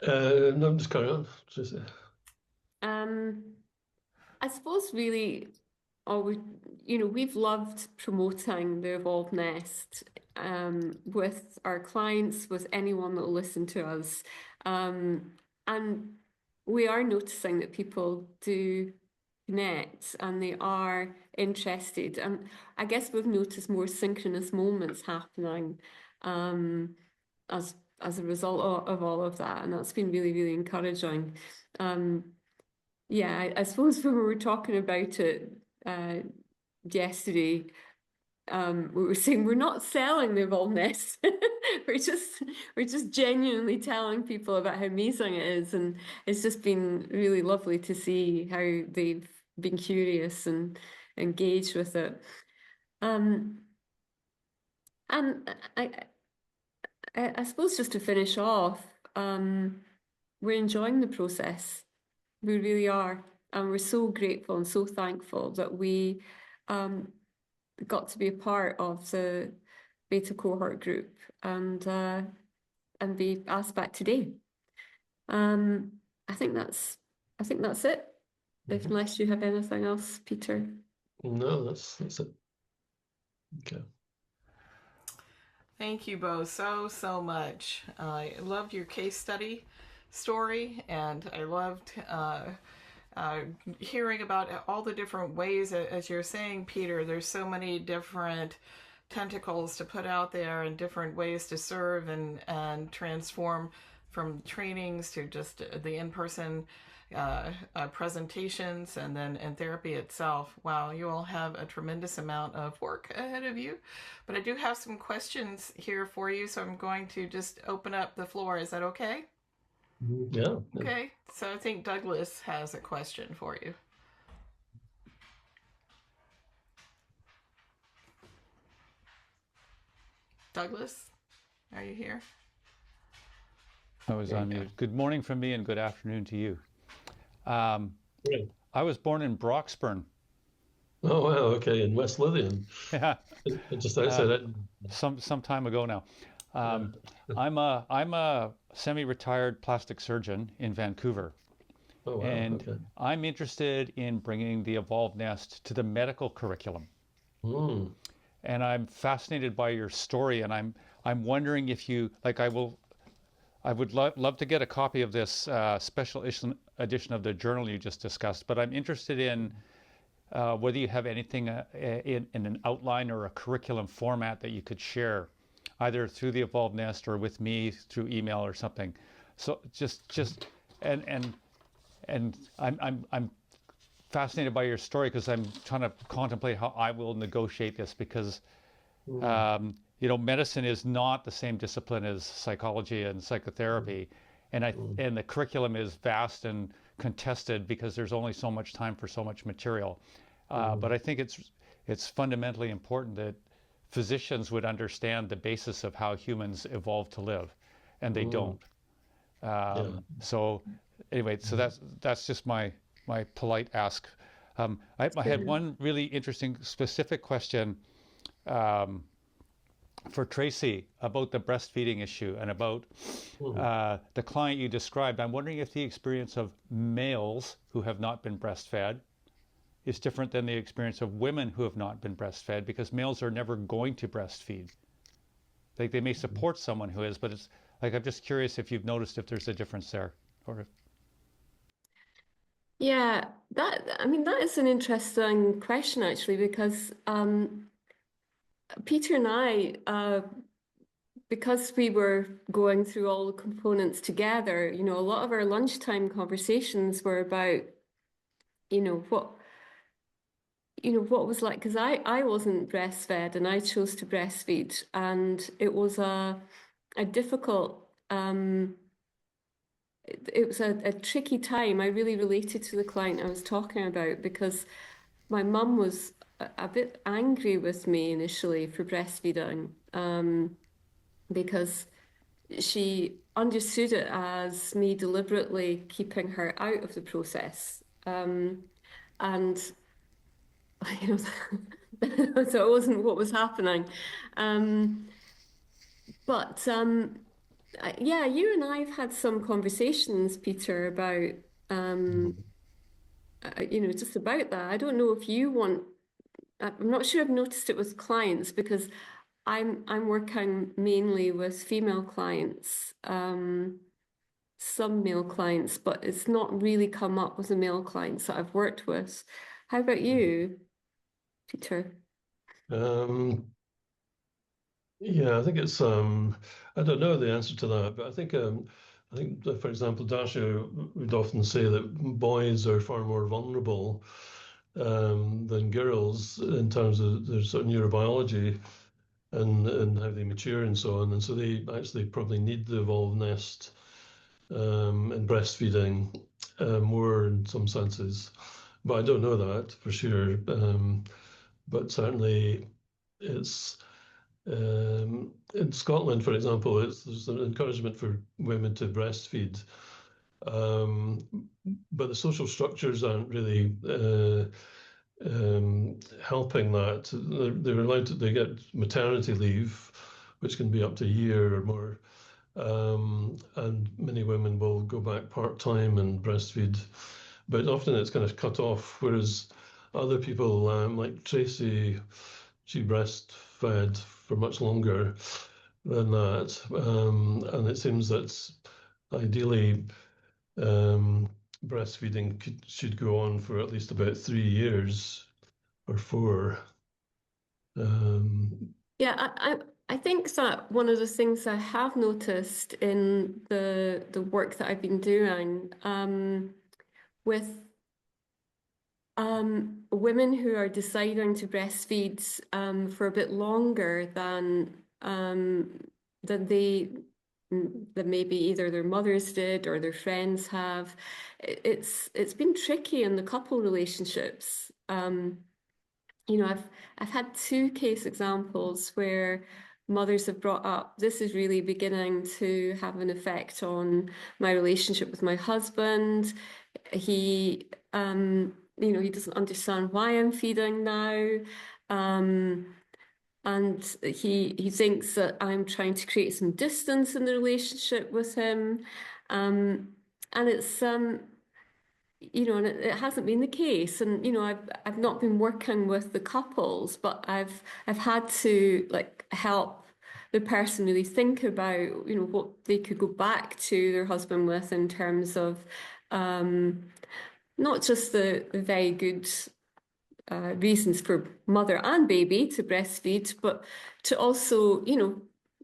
No, just carry on. I suppose really, we've loved promoting the Evolved Nest with our clients, with anyone that will listen to us. And we are noticing that people do connect and they are interested. And I guess we've noticed more synchronous moments happening as a result of all of that. And that's been really, really encouraging. Yeah, I suppose when we were talking about it yesterday, we were saying we're not selling the Evolved Nest. we're just genuinely telling people about how amazing it is, and it's just been really lovely to see how they've been curious and engaged with it. And I suppose just to finish off, we're enjoying the process. We really are. And we're so grateful and so thankful that we got to be a part of the beta cohort group and be asked back today. I think that's it. Unless you have anything else, Peter. No, that's it. Okay. Thank you both so much. I loved your case study story, and I loved hearing about all the different ways, as you're saying, Peter, there's so many different tentacles to put out there and different ways to serve and transform, from trainings to just the in-person presentations and therapy itself. Wow, you all have a tremendous amount of work ahead of you. But I do have some questions here for you, so I'm going to just open up the floor. Is that okay? Yeah. Okay, so I think Douglas has a question for you. Douglas, are you here? I was on mute. Good morning from me and good afternoon to you. Yeah. I was born in Broxburn. Oh, wow. Okay. In West Lothian, Yeah, just outside it. some time ago now. Yeah. I'm a semi-retired plastic surgeon in Vancouver, Oh, wow. and Okay. I'm interested in bringing the Evolved Nest to the medical curriculum. Mm. And I'm fascinated by your story, and I'm wondering if you like. I would love to get a copy of this special edition of the journal you just discussed, but I'm interested in whether you have anything in an outline or a curriculum format that you could share, either through the Evolved Nest or with me through email or something. So and I'm fascinated by your story because I'm trying to contemplate how I will negotiate this because medicine is not the same discipline as psychology and psychotherapy, and the curriculum is vast and contested because there's only so much time for so much material. But I think it's fundamentally important that physicians would understand the basis of how humans evolved to live, and they don't. So anyway, so that's just my polite ask. I had one really interesting specific question for Tracey about the breastfeeding issue and about the client you described. I'm wondering if the experience of males who have not been breastfed is different than the experience of women who have not been breastfed, because males are never going to breastfeed. Like they may support someone who is, but it's like I'm just curious if you've noticed if there's a difference there, or if... Yeah, that is an interesting question actually, because Peter and I, because we were going through all the components together, a lot of our lunchtime conversations were about, what was like, because I wasn't breastfed and I chose to breastfeed, and it was a difficult, it was a tricky time. I really related to the client I was talking about because my mum was a bit angry with me initially for breastfeeding, because she understood it as me deliberately keeping her out of the process. And so it wasn't what was happening. But yeah, you and I have had some conversations, Peter, about just about that. I don't know if you want. I'm not sure I've noticed it with clients because I'm working mainly with female clients, some male clients, but it's not really come up with the male clients that I've worked with. How about you, Peter? Yeah, I think it's I don't know the answer to that, but I think that, for example, Darcia would often say that boys are far more vulnerable than girls in terms of their sort of neurobiology and how they mature and so on, and so they actually probably need the evolved nest and breastfeeding more in some senses, but I don't know that for sure. But certainly it's in Scotland, for example, there's an encouragement for women to breastfeed, but the social structures aren't really helping that. They're allowed to, they get maternity leave, which can be up to a year or more. And many women will go back part-time and breastfeed, but often it's kind of cut off, whereas other people, like Tracey, she breastfed for much longer than that. And it seems that ideally breastfeeding should go on for at least about 3 years or 4. Yeah, I think that one of the things I have noticed in the work that I've been doing with women who are deciding to breastfeed for a bit longer than maybe either their mothers did or their friends have, it's been tricky in the couple relationships. I've had 2 case examples where mothers have brought up, this is really beginning to have an effect on my relationship with my husband. He, he doesn't understand why I'm feeding now. And he thinks that I'm trying to create some distance in the relationship with him. And it's, and it hasn't been the case. And, I've not been working with the couples, but I've had to help the person really think about, what they could go back to their husband with in terms of not just the very good reasons for mother and baby to breastfeed, but to also,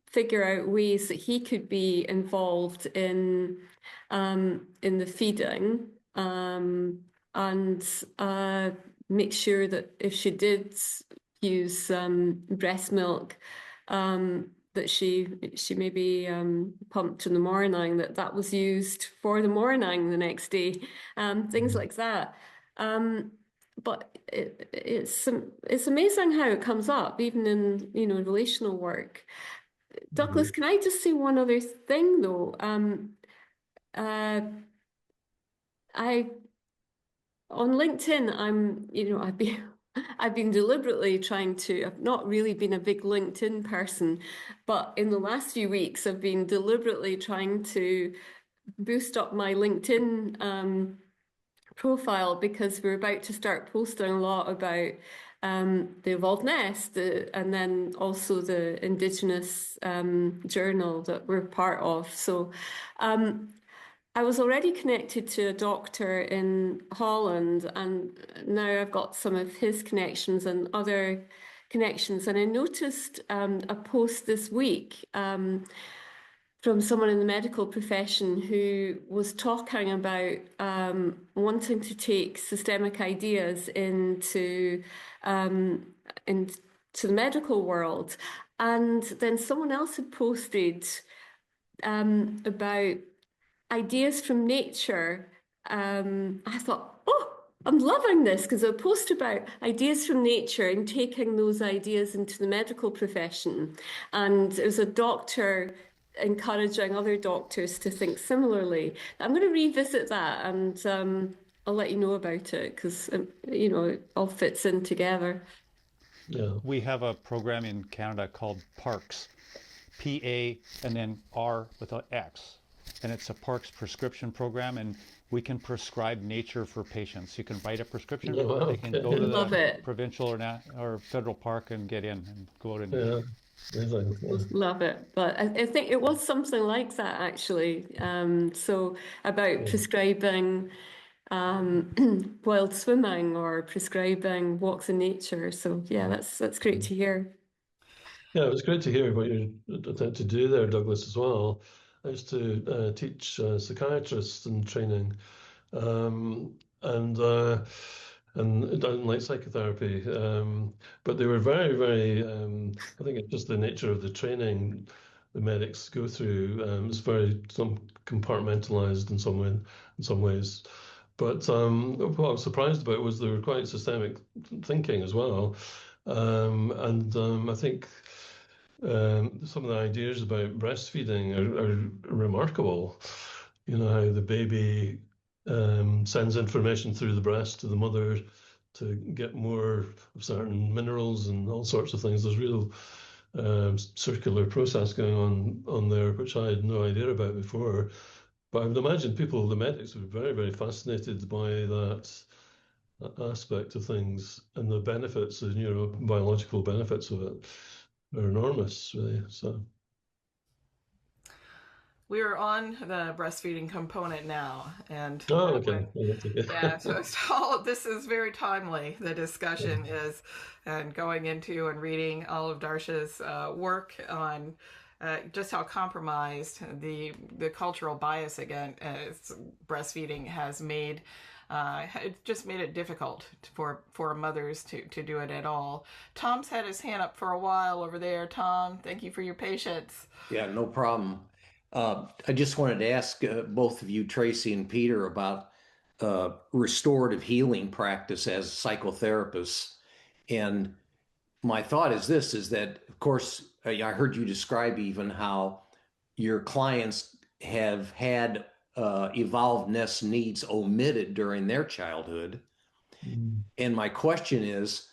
figure out ways that he could be involved in the feeding, and make sure that if she did use breast milk, that she maybe pumped in the morning, that was used for the morning the next day, things like that. But it's amazing how it comes up, even in relational work. Douglas, can I just say one other thing though? On LinkedIn, I've been deliberately trying to. I've not really been a big LinkedIn person, but in the last few weeks, I've been deliberately trying to boost up my LinkedIn profile, because we're about to start posting a lot about the Evolved Nest, and then also the Indigenous journal that we're part of. So I was already connected to a doctor in Holland, and now I've got some of his connections and other connections. And I noticed a post this week from someone in the medical profession who was talking about wanting to take systemic ideas into the medical world. And then someone else had posted about ideas from nature. I thought, oh, I'm loving this, because I post about ideas from nature and taking those ideas into the medical profession. And it was a doctor encouraging other doctors to think similarly. I'm going to revisit that, and I'll let you know about it, because it all fits in together. Yeah. We have a program in Canada called PARCS, P-A and then R with an X. And it's a PARCS prescription program, and we can prescribe nature for patients. You can write a prescription, they can go to the provincial or federal park and get in and go out and Love it. But I think it was something like that, actually. So about prescribing wild swimming or prescribing walks in nature. So yeah, that's great to hear. Yeah, it was great to hear what you're attempting to do there, Douglas, as well. I used to teach psychiatrists in training, and I didn't like psychotherapy, but they were very, very. I think it's just the nature of the training the medics go through. It's very compartmentalized in some ways. But what I was surprised about was they were quite systemic thinking as well, and I think. Some of the ideas about breastfeeding are remarkable. How the baby sends information through the breast to the mother to get more of certain minerals and all sorts of things. There's real circular process going on there, which I had no idea about before. But I would imagine the medics, were very, very fascinated by that aspect of things, and the benefits, the neurobiological benefits of it are enormous, really. So we are on the breastfeeding component now, and okay. Yeah, so all of this is very timely. The discussion is, and going into and reading all of Darcia's work on just how compromised the cultural bias against breastfeeding has made. It just made it difficult for mothers to do it at all. Tom's had his hand up for a while over there. Tom, thank you for your patience. Yeah, no problem. I just wanted to ask both of you, Tracey and Peter, about restorative healing practice as psychotherapists. And my thought is this, is that, of course, I heard you describe even how your clients have had evolvedness needs omitted during their childhood. And my question is,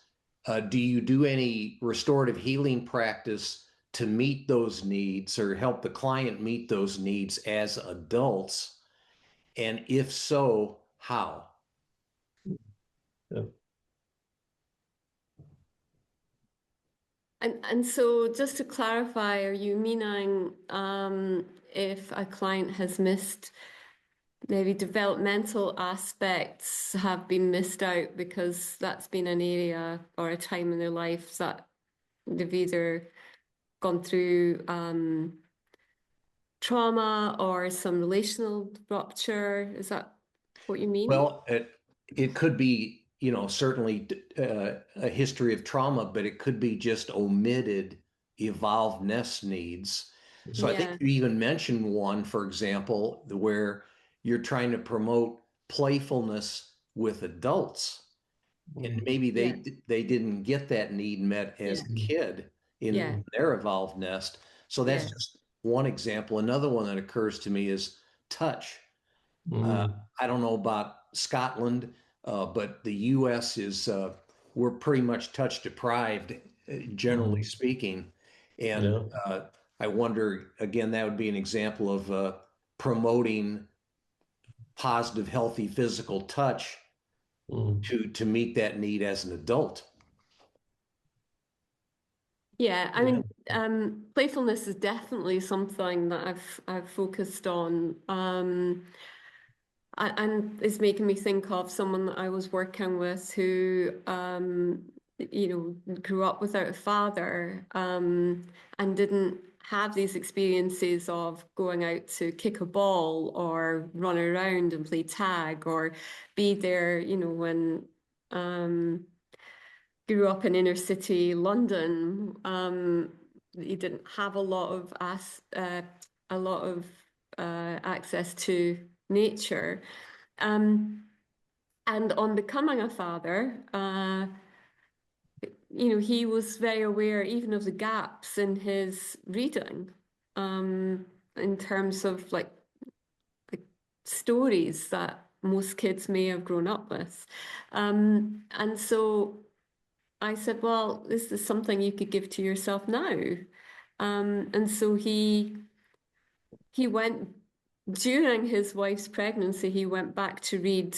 do you do any restorative healing practice to meet those needs or help the client meet those needs as adults? And if so, how? Yeah. And so just to clarify, are you meaning if a client has missed maybe developmental aspects have been missed out because that's been an area or a time in their life that they've either gone through trauma or some relational rupture? Is that what you mean? Well, it could be, certainly a history of trauma, but it could be just omitted evolvedness needs. So I think Yeah. you even mentioned one, for example, where you're trying to promote playfulness with adults. And maybe Yeah. they didn't get that need met as a kid in Yeah. their evolved nest. So that's Yeah. just one example. Another one that occurs to me is touch. I don't know about Scotland, but the US is, we're pretty much touch deprived, generally speaking. And I wonder, again, that would be an example of promoting positive, healthy physical touch to meet that need as an adult. Yeah, I mean, playfulness is definitely something that I've focused on. And it's making me think of someone that I was working with who, grew up without a father, and didn't have these experiences of going out to kick a ball or run around and play tag or be there, when grew up in inner city London. He didn't have a lot of access to nature. And on becoming a father, he was very aware even of the gaps in his reading, in terms of like stories that most kids may have grown up with. And so I said, well, this is something you could give to yourself now. And so he went, during his wife's pregnancy, he went back to read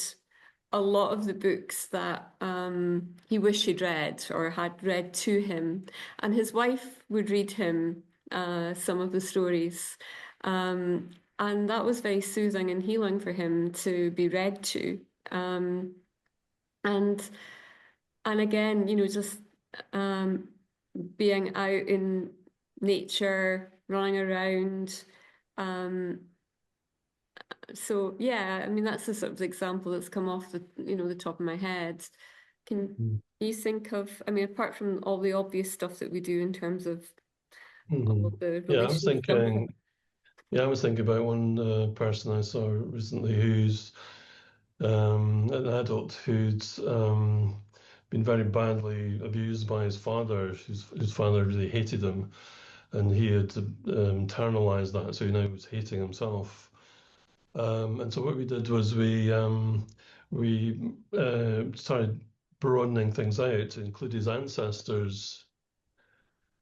a lot of the books that he wished he'd read or had read to him. And his wife would read him some of the stories. And that was very soothing and healing for him to be read to. And again, just being out in nature, running around. So yeah, I mean that's the sort of example that's come off the top of my head. Can you think of? I mean, apart from all the obvious stuff that we do in terms of all of the Yeah, I was relational stuff. thinking. Yeah, I was thinking about one person I saw recently who's an adult who's been very badly abused by his father. His father really hated him, and he had internalized that, so he now was hating himself. And so what we did was we started broadening things out to include his ancestors.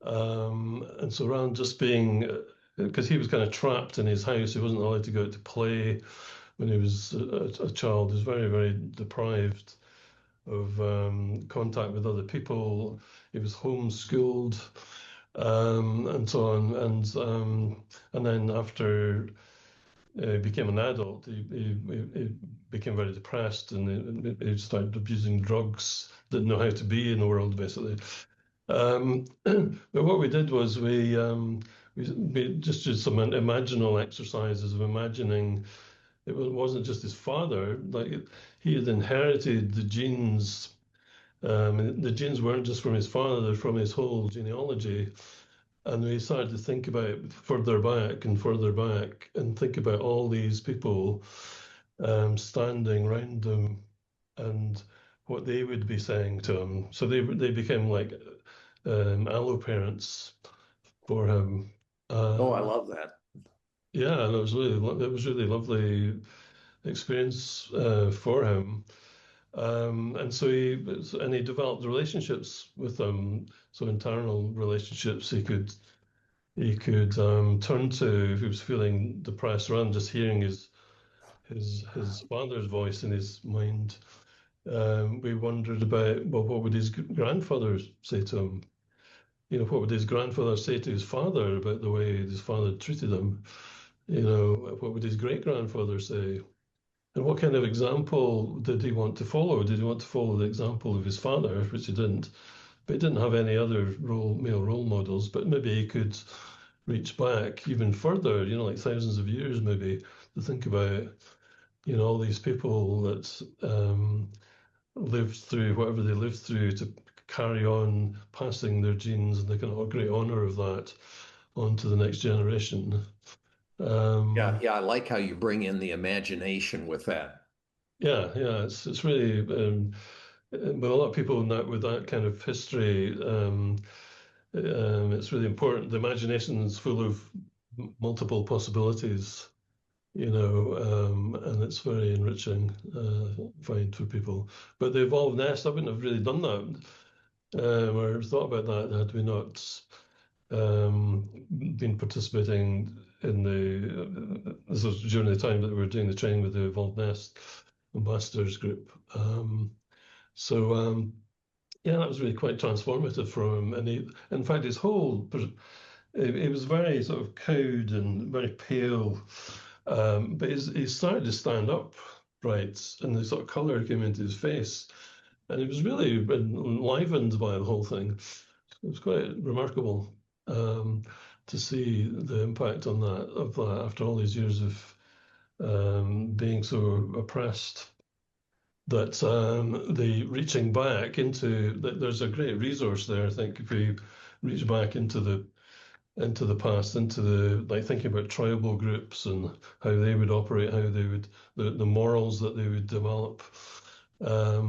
And so rather than just being, because he was kind of trapped in his house, he wasn't allowed to go out to play when he was a child. He was very, very deprived of contact with other people. He was homeschooled, and so on. And then after he became an adult, he became very depressed, and he started abusing drugs, didn't know how to be in the world, basically. But what we did was we just did some imaginal exercises of imagining it wasn't just his father, like he had inherited the genes. The genes weren't just from his father, they're from his whole genealogy. And we started to think about further back and think about all these people standing around them and what they would be saying to him. So they became like allo parents for him. Oh, I love that. Yeah, and it was really lovely experience for him. And so he developed relationships with them, so internal relationships he could turn to if he was feeling depressed, rather than just hearing his father's voice in his mind. We wondered about, well, what would his grandfather say to him? You know, what would his grandfather say to his father about the way his father treated him? You know, what would his great grandfather say? And what kind of example did he want to follow? Did he want to follow the example of his father, which he didn't? But he didn't have any other male role models. But maybe he could reach back even further, you know, like thousands of years, maybe, to think about, you know, all these people that lived through whatever they lived through to carry on passing their genes, and they can have great honor of that on to the next generation. Yeah, I like how you bring in the imagination with that. Yeah, it's really with a lot of people with that kind of history, it's really important. The imagination is full of multiple possibilities, you know, and it's very enriching, I find, for people. But the evolved nest, I wouldn't have really done that or thought about that had we not been participating in this was during the time that we were doing the training with the evolved nest ambassadors group. Yeah, that was really quite transformative for him. And in fact, he was very sort of cowed and very pale, but he started to stand up right, and the sort of color came into his face, and he was really enlivened by the whole thing. It was quite remarkable to see the impact of that after all these years of being so oppressed. That the reaching back there's a great resource there. I think if we reach back into the past, into like thinking about tribal groups and how they would operate, how they would the morals that they would develop, how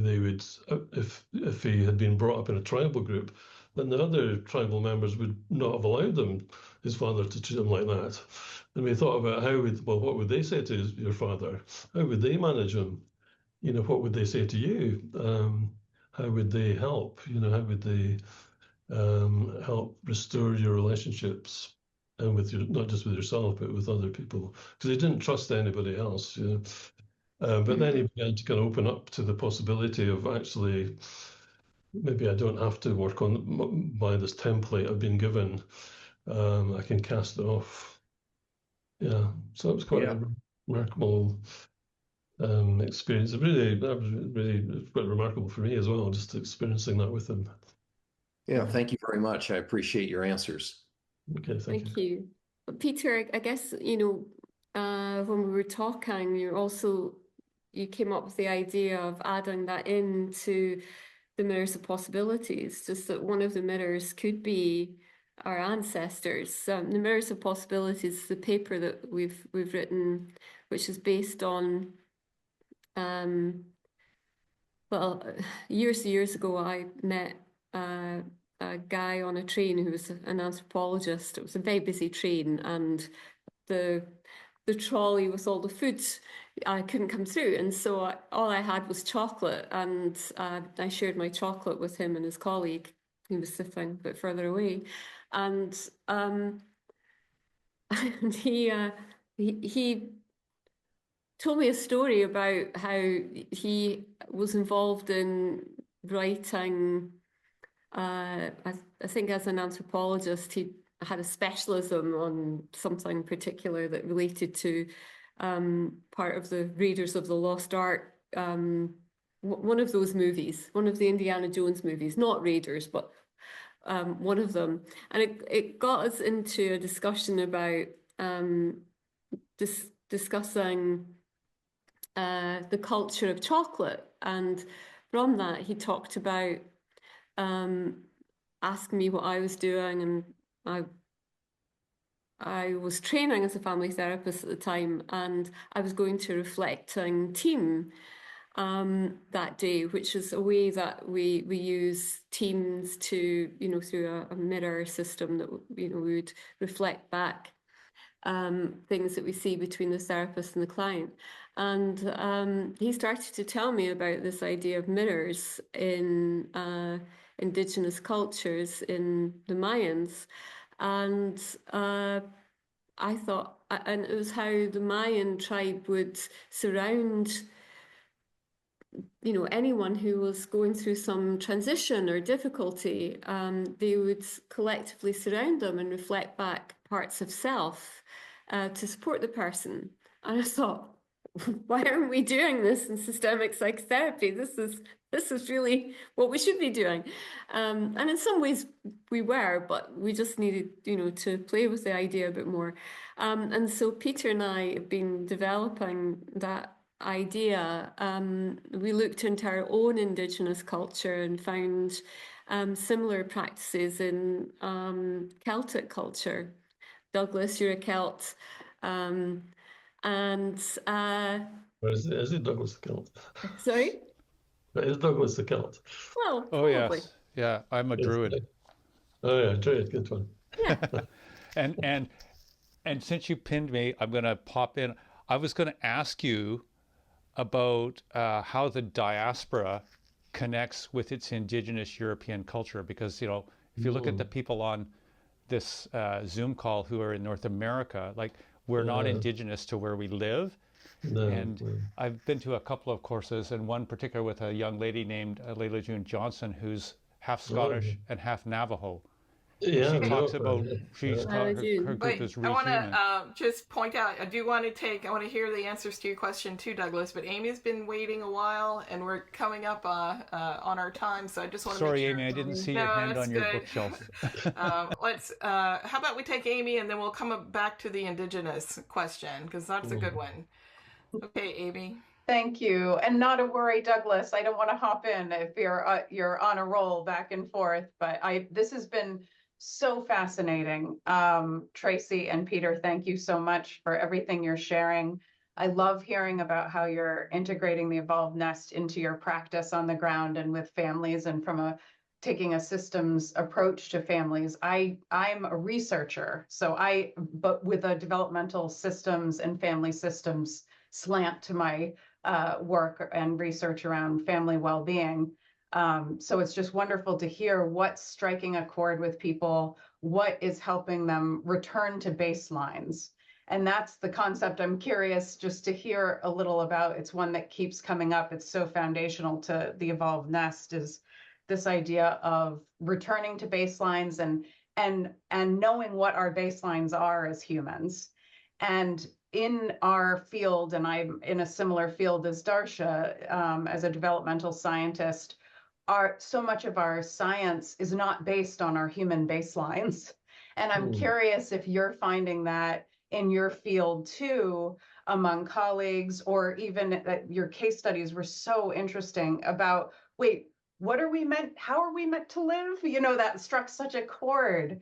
they would if he had been brought up in a tribal group, then the other tribal members would not have allowed his father to treat him like that. And we thought about what would they say to your father? How would they manage him? You know, what would they say to you? How would they help? You know, how would they help restore your relationships and not just with yourself, but with other people? Because he didn't trust anybody else, you know. But then he began to kind of open up to the possibility of actually, maybe I don't have to work by this template I've been given. I can cast it off. Yeah, so it was quite a remarkable experience. That was really quite remarkable for me as well, just experiencing that with him. Yeah, thank you very much. I appreciate your answers. Okay, thank you. But Peter, I guess, you know, when we were talking, you came up with the idea of adding that into the mirrors of possibilities, just that one of the mirrors could be our ancestors. The mirrors of possibilities, the paper that we've written, which is based on well, years ago, I met a guy on a train who was an anthropologist. It was a very busy train, and the trolley with all the food, I couldn't come through, and so all I had was chocolate, and I shared my chocolate with him and his colleague. He was sitting a bit further away, and and he told me a story about how he was involved in writing. I think as an anthropologist, he had a specialism on something particular that related to part of the Raiders of the Lost Ark, one of those movies, one of the Indiana Jones movies, not Raiders, but one of them. And it got us into a discussion about discussing the culture of chocolate. And from that, he talked about asking me what I was doing, and I was training as a family therapist at the time, and I was going to a reflecting team. that day, which is a way that we use teams to, through a mirror system that, we would reflect back things that we see between the therapist and the client. And he started to tell me about this idea of mirrors in Indigenous cultures in the Mayans. And I thought, and it was how the Mayan tribe would surround anyone who was going through some transition or difficulty. They would collectively surround them and reflect back parts of self to support the person. And I thought, why aren't we doing this in systemic psychotherapy? This is really what we should be doing. And in some ways we were, but we just needed, to play with the idea a bit more. And so Peter and I have been developing that idea. We looked into our own Indigenous culture and found similar practices in Celtic culture. Douglas, you're a Celt. And Or is it Douglas the Celt? Sorry? Is Douglas the Celt? Well, Oh, probably. yes. Yeah, I'm a Druid. Oh yeah, Druid, good one. Yeah. And since you pinned me, I'm going to pop in. I was going to ask you about how the diaspora connects with its Indigenous European culture, because if you look at the people on this Zoom call who are in North America, like we're not Indigenous to where we live. No, And no. I've been to a couple of courses, and one particular with a young lady named Layla June Johnson, who's half Scottish and half Navajo. Yeah, She no, talks about yeah. her June. group is I want rehuman. to just point out, I want to hear the answers to your question too, Douglas, but Amy's been waiting a while and we're coming up on our time, so I just want to Sorry, make sure. Amy, I didn't see your hand that's on your good. bookshelf. How about we take Amy and then we'll come back to the Indigenous question, because that's a good one. Okay, Amy. Thank you. And not a worry, Douglas. I don't want to hop in if you're on a roll back and forth, but this has been so fascinating. Tracey and Peter, thank you so much for everything you're sharing. I love hearing about how you're integrating the Evolved Nest into your practice on the ground and with families, and from taking a systems approach to families. I'm a researcher, but with a developmental systems and family systems slant to my work and research around family well-being. So it's just wonderful to hear what's striking a chord with people, what is helping them return to baselines. And that's the concept I'm curious just to hear a little about. It's one that keeps coming up. It's so foundational to the Evolved Nest, is this idea of returning to baselines and knowing what our baselines are as humans. And in our field, and I'm in a similar field as Darcia, as a developmental scientist, so much of our science is not based on our human baselines. And I'm curious if you're finding that in your field too, among colleagues, or even that your case studies were so interesting about, wait, how are we meant to live? That struck such a chord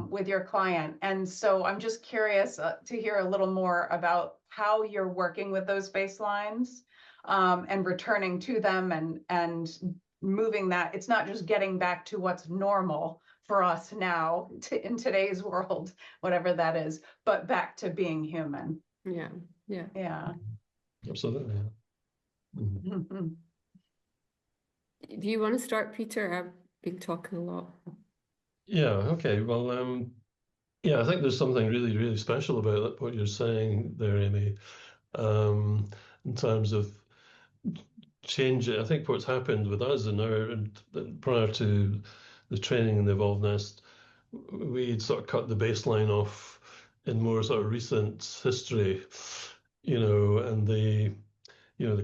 with your client. And so I'm just curious to hear a little more about how you're working with those baselines and returning to them and moving that. It's not just getting back to what's normal for us now in today's world, whatever that is, but back to being human. Yeah. Absolutely. Yeah. Mm-hmm. Do you want to start, Peter? I've been talking a lot. Yeah, okay. Well, I think there's something really, really special about what you're saying there, Amy, in terms of change. I think what's happened with us prior to the training in the Evolved Nest, we'd sort of cut the baseline off in more sort of recent history, and the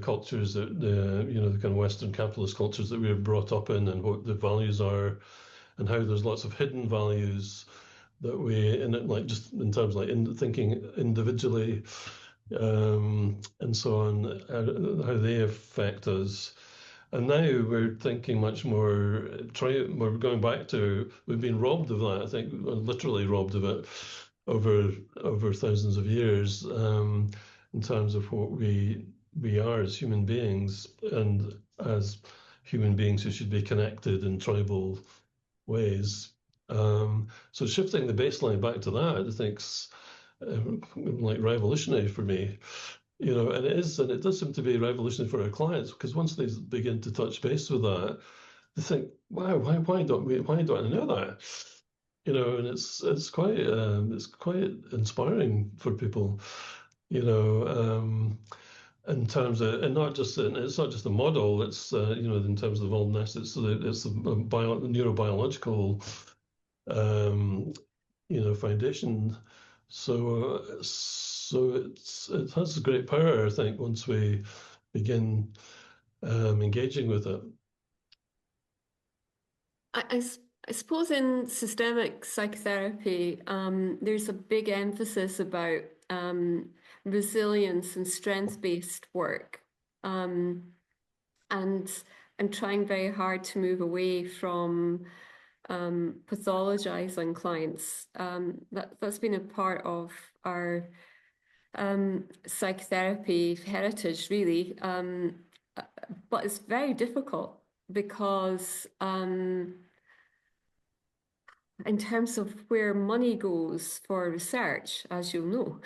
cultures that the kind of Western capitalist cultures that we were brought up in, and what the values are, and how there's lots of hidden values that just in terms of thinking individually, and so on, how they affect us. And now we're thinking much more, we're going back to, we've been robbed of that, I think, literally robbed of it over thousands of years, in terms of what we we are as human beings, and as human beings who should be connected in tribal ways. So shifting the baseline back to that, I think's like revolutionary for me, and it is, and it does seem to be revolutionary for our clients, because once they begin to touch base with that, they think, wow, why don't I know that? And it's quite inspiring for people, in terms of, and it's not just a model, it's in terms of wellness, it's the neurobiological foundation. So it has great power, I think, once we begin engaging with it. I suppose in systemic psychotherapy, there's a big emphasis about resilience and strength-based work, and trying very hard to move away from pathologizing clients. That's been a part of our psychotherapy heritage, really, but it's very difficult because in terms of where money goes for research, as you'll know,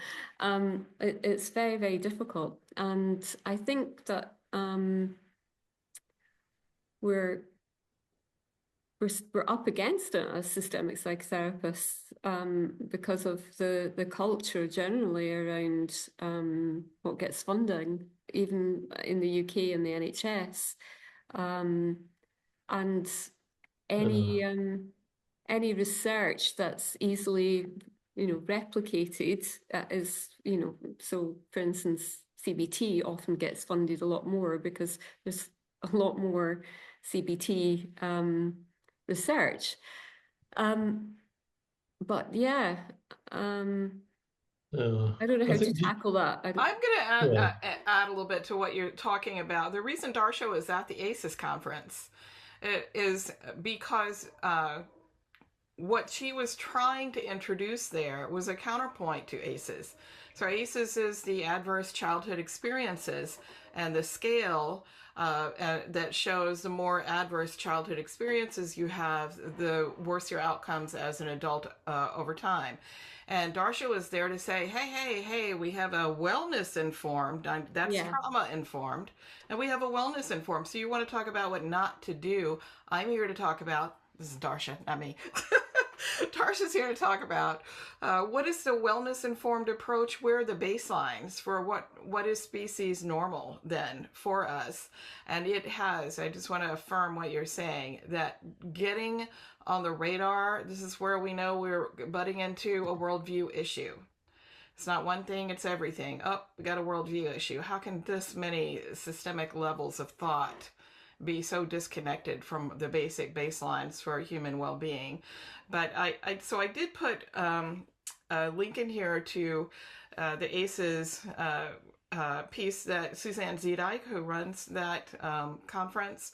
it's very, very difficult. And I think that we're up against it as systemic psychotherapists, because of the culture generally around what gets funding, even in the UK and the NHS, and any research that's easily replicated is, so for instance, CBT often gets funded a lot more because there's a lot more CBT research. But yeah, I don't know how to tackle that. I'm going to add a little bit to what you're talking about. The reason Darcia was at the ACES conference is because what she was trying to introduce there was a counterpoint to ACES. So ACES is the adverse childhood experiences, and the scale that shows the more adverse childhood experiences you have, the worse your outcomes as an adult over time. And Darcia was there to say, hey, we have a wellness informed, that's trauma informed, and we have a wellness informed. So you want to talk about what not to do. I'm here to talk about, this is Darcia, not me. Darcia's here to talk about what is the wellness-informed approach, where are the baselines for what is species normal then for us. And it has, I just want to affirm what you're saying, that getting on the radar, this is where we know we're butting into a worldview issue. It's not one thing, it's everything. Oh, we got a worldview issue. How can this many systemic levels of thought be so disconnected from the basic baselines for human well-being? But so I did put a link in here to the ACES piece that Suzanne Zedijk, who runs that conference,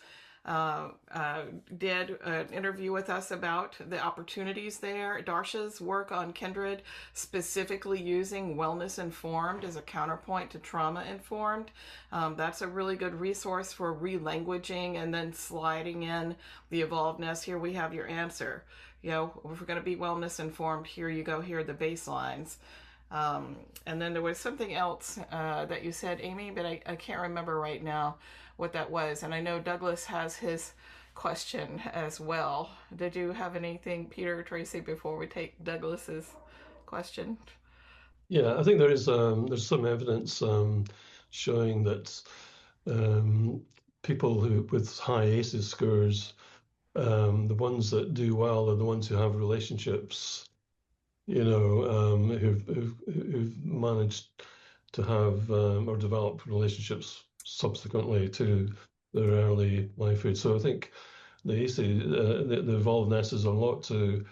did an interview with us about the opportunities there. Darcia's work on Kindred, specifically using wellness informed as a counterpoint to trauma informed. That's a really good resource for relanguaging and then sliding in the evolvedness. Here we have your answer. If we're going to be wellness informed, here you go, here are the baselines. And then there was something else that you said, Amy, but I can't remember right now what that was. And I know Douglas has his question as well. Did you have anything, Peter or Tracey, before we take Douglas's question? Yeah, I think there's some evidence showing that people with high ACEs scores, the ones that do well are the ones who have relationships, who've managed to have or develop relationships subsequently to their early lifehood. So I think the ACE, the evolvedness is a lot to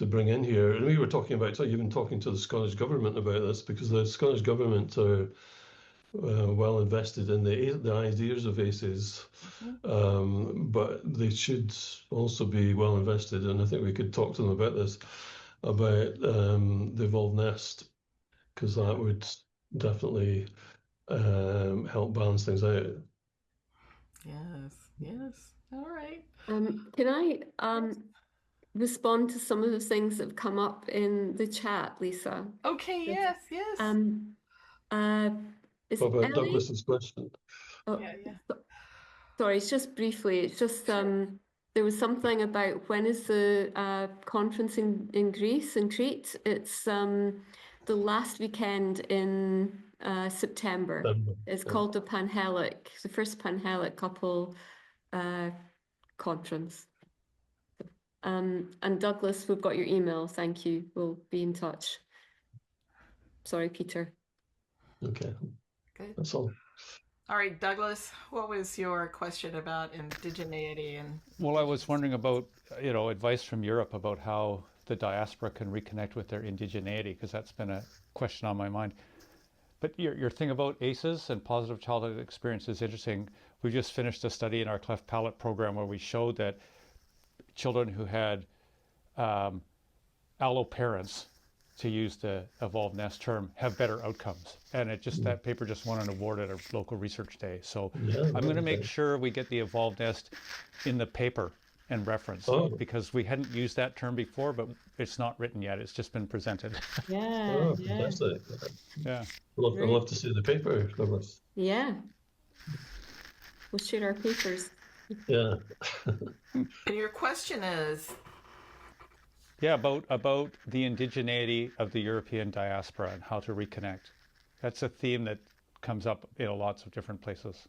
bring in here. And we were talking about, even talking to the Scottish Government about this, because the Scottish Government are well invested in the ideas of ACEs, but they should also be well invested, and I think we could talk to them about this, about the evolved nest, because that would definitely help balance things out. Yes, yes. All right. Can I respond to some of the things that have come up in the chat, Lisa? Okay, Yes. yes. Is What about Ellie? Douglas's question? Oh, Yeah. sorry, it's just briefly. It's just there was something about when is the conference in Greece, in Crete? It's the last weekend in September. It's called the the first Panhellenic couple conference. And Douglas, we've got your email. Thank you. We'll be in touch. Sorry, Peter. Okay. Good. That's all. All right, Douglas, what was your question about indigeneity and? Well, I was wondering about, advice from Europe about how the diaspora can reconnect with their indigeneity, because that's been a question on my mind. But your thing about ACEs and positive childhood experience is interesting. We just finished a study in our cleft palate program where we showed that children who had allo parents, to use the evolved nest term, have better outcomes. And that paper just won an award at a local research day. So I'm going to make sure we get the evolved nest in the paper and reference, because we hadn't used that term before, but it's not written yet. It's just been presented. Yeah. Fantastic. Yeah. I'd love to see the paper, Douglas. Yeah. We'll share our papers. Yeah. And your question is? Yeah, about the indigeneity of the European diaspora and how to reconnect. That's a theme that comes up in lots of different places.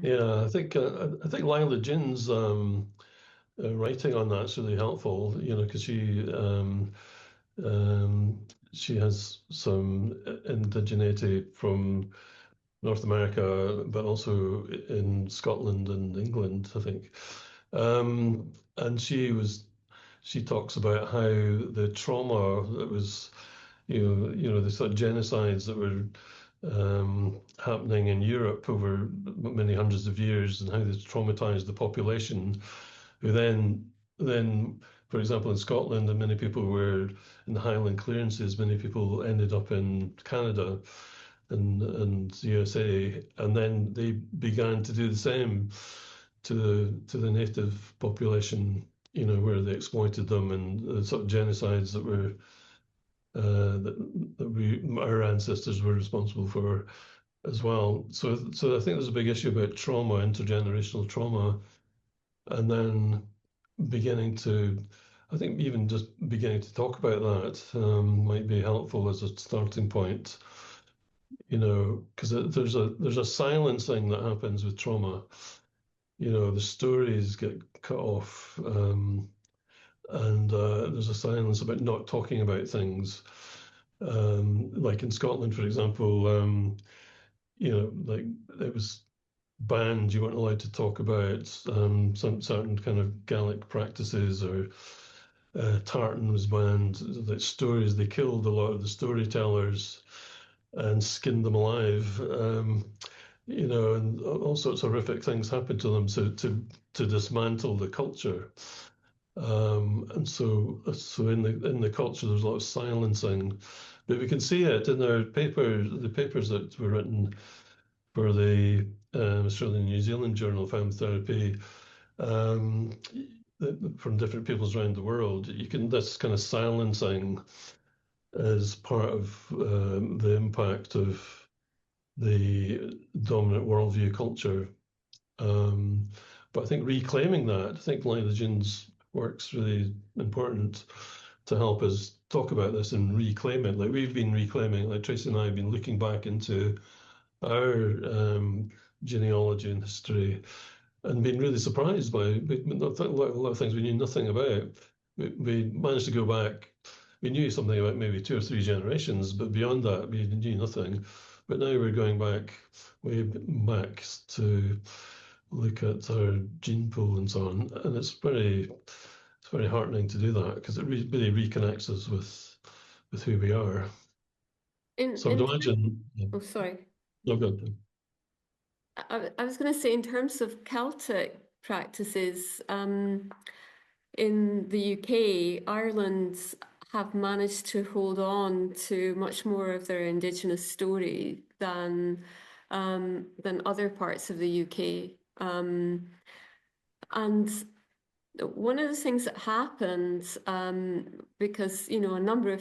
Yeah, I think Lila Jin's writing on that's really helpful. Because she has some indigeneity from North America, but also in Scotland and England, I think. And she talks about how the trauma that was, the sort of genocides that were happening in Europe over many hundreds of years, and how they traumatized the population, who then, for example, in Scotland, and many people were in the Highland clearances, many people ended up in Canada and USA, and then they began to do the same to the native population, where they exploited them, and the sort of genocides that were our ancestors were responsible for as well. So I think there's a big issue about trauma, intergenerational trauma, and then I think even just beginning to talk about that might be helpful as a starting point. Because there's a silencing that happens with trauma. The stories get cut off, and there's a silence about not talking about things. Like in Scotland, for example, like it was banned. You weren't allowed to talk about some certain kind of Gaelic practices, or tartan was banned. Like stories, they killed a lot of the storytellers and skinned them alive. And all sorts of horrific things happened to them to dismantle the culture. And so in the culture, there's a lot of silencing, but we can see it in the papers that were written for the Australian New Zealand Journal of Family Therapy, from different peoples around the world. This kind of silencing is part of the impact of the dominant worldview culture. But I think reclaiming that, I think Lila Jin's work's really important to help us talk about this and reclaim it. Like we've been reclaiming, like Tracey and I have been looking back into our genealogy and history, and been really surprised by a lot of things we knew nothing about. We managed to go back. We knew something about maybe 2 or 3 generations, but beyond that, we knew nothing. But now we're going way back to look at our gene pool and so on, and it's very heartening to do that, because it really reconnects us with who we are. So I'd imagine. Oh, sorry. No, good. I was going to say, in terms of Celtic practices, in the UK, Ireland have managed to hold on to much more of their Indigenous story than other parts of the UK. And one of the things that happened, because a number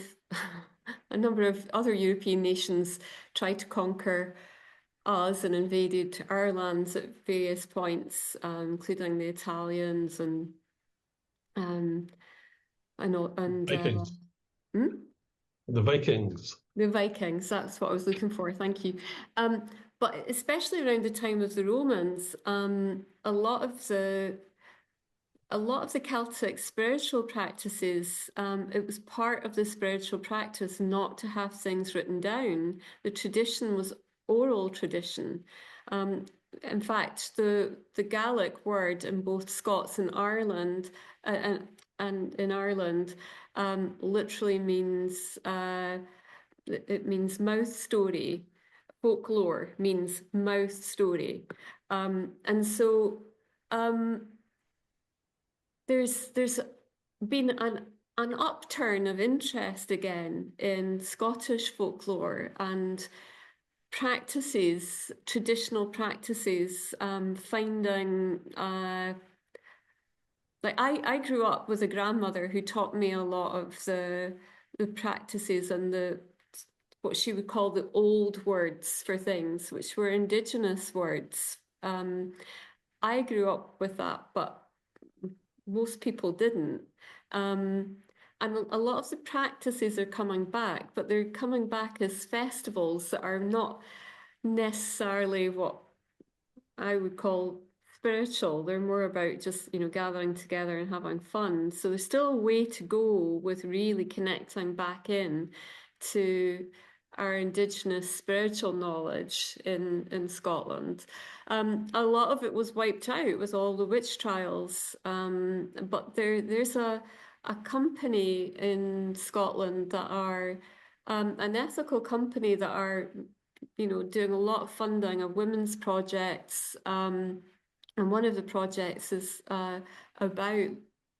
of other European nations tried to conquer us and invaded our lands at various points, including the Italians and Vikings. The Vikings. The Vikings, that's what I was looking for, thank you. But especially around the time of the Romans, a lot of the Celtic spiritual practices, it was part of the spiritual practice not to have things written down. The tradition was oral tradition. In fact, the Gaelic word in both Scots and Ireland, and in Ireland, literally means it means mouth story. Folklore means mouth story, and so there's been an upturn of interest again in Scottish folklore and practices, traditional practices, finding like I grew up with a grandmother who taught me a lot of the practices and what she would call the old words for things, which were Indigenous words. I grew up with that, but most people didn't. And a lot of the practices are coming back, but they're coming back as festivals that are not necessarily what I would call spiritual. They're more about just, gathering together and having fun. So there's still a way to go with really connecting back in to our Indigenous spiritual knowledge in Scotland. A lot of it was wiped out with all the witch trials, but there's a company in Scotland that are an ethical company that are doing a lot of funding of women's projects, and one of the projects is about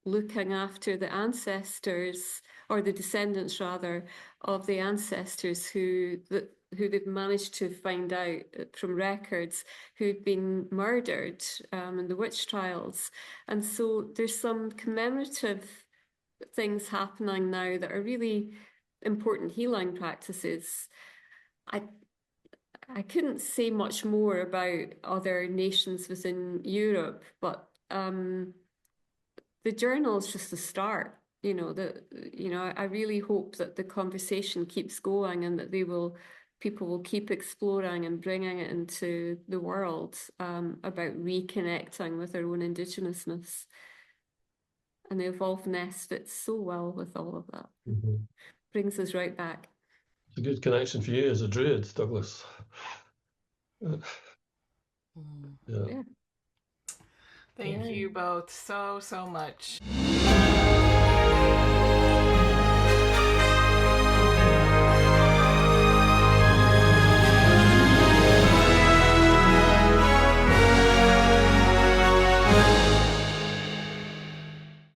looking after the ancestors, or the descendants rather, of the ancestors who they've managed to find out from records who'd been murdered in the witch trials. And so there's some commemorative things happening now that are really important healing practices. I couldn't say much more about other nations within Europe, but the journal is just the start. I really hope that the conversation keeps going and that people will keep exploring and bringing it into the world, about reconnecting with their own Indigenousness. And the evolved nest fits so well with all of that. Brings us right back. It's a good connection for you as a Druid, Douglas. Yeah. Thank you both so much.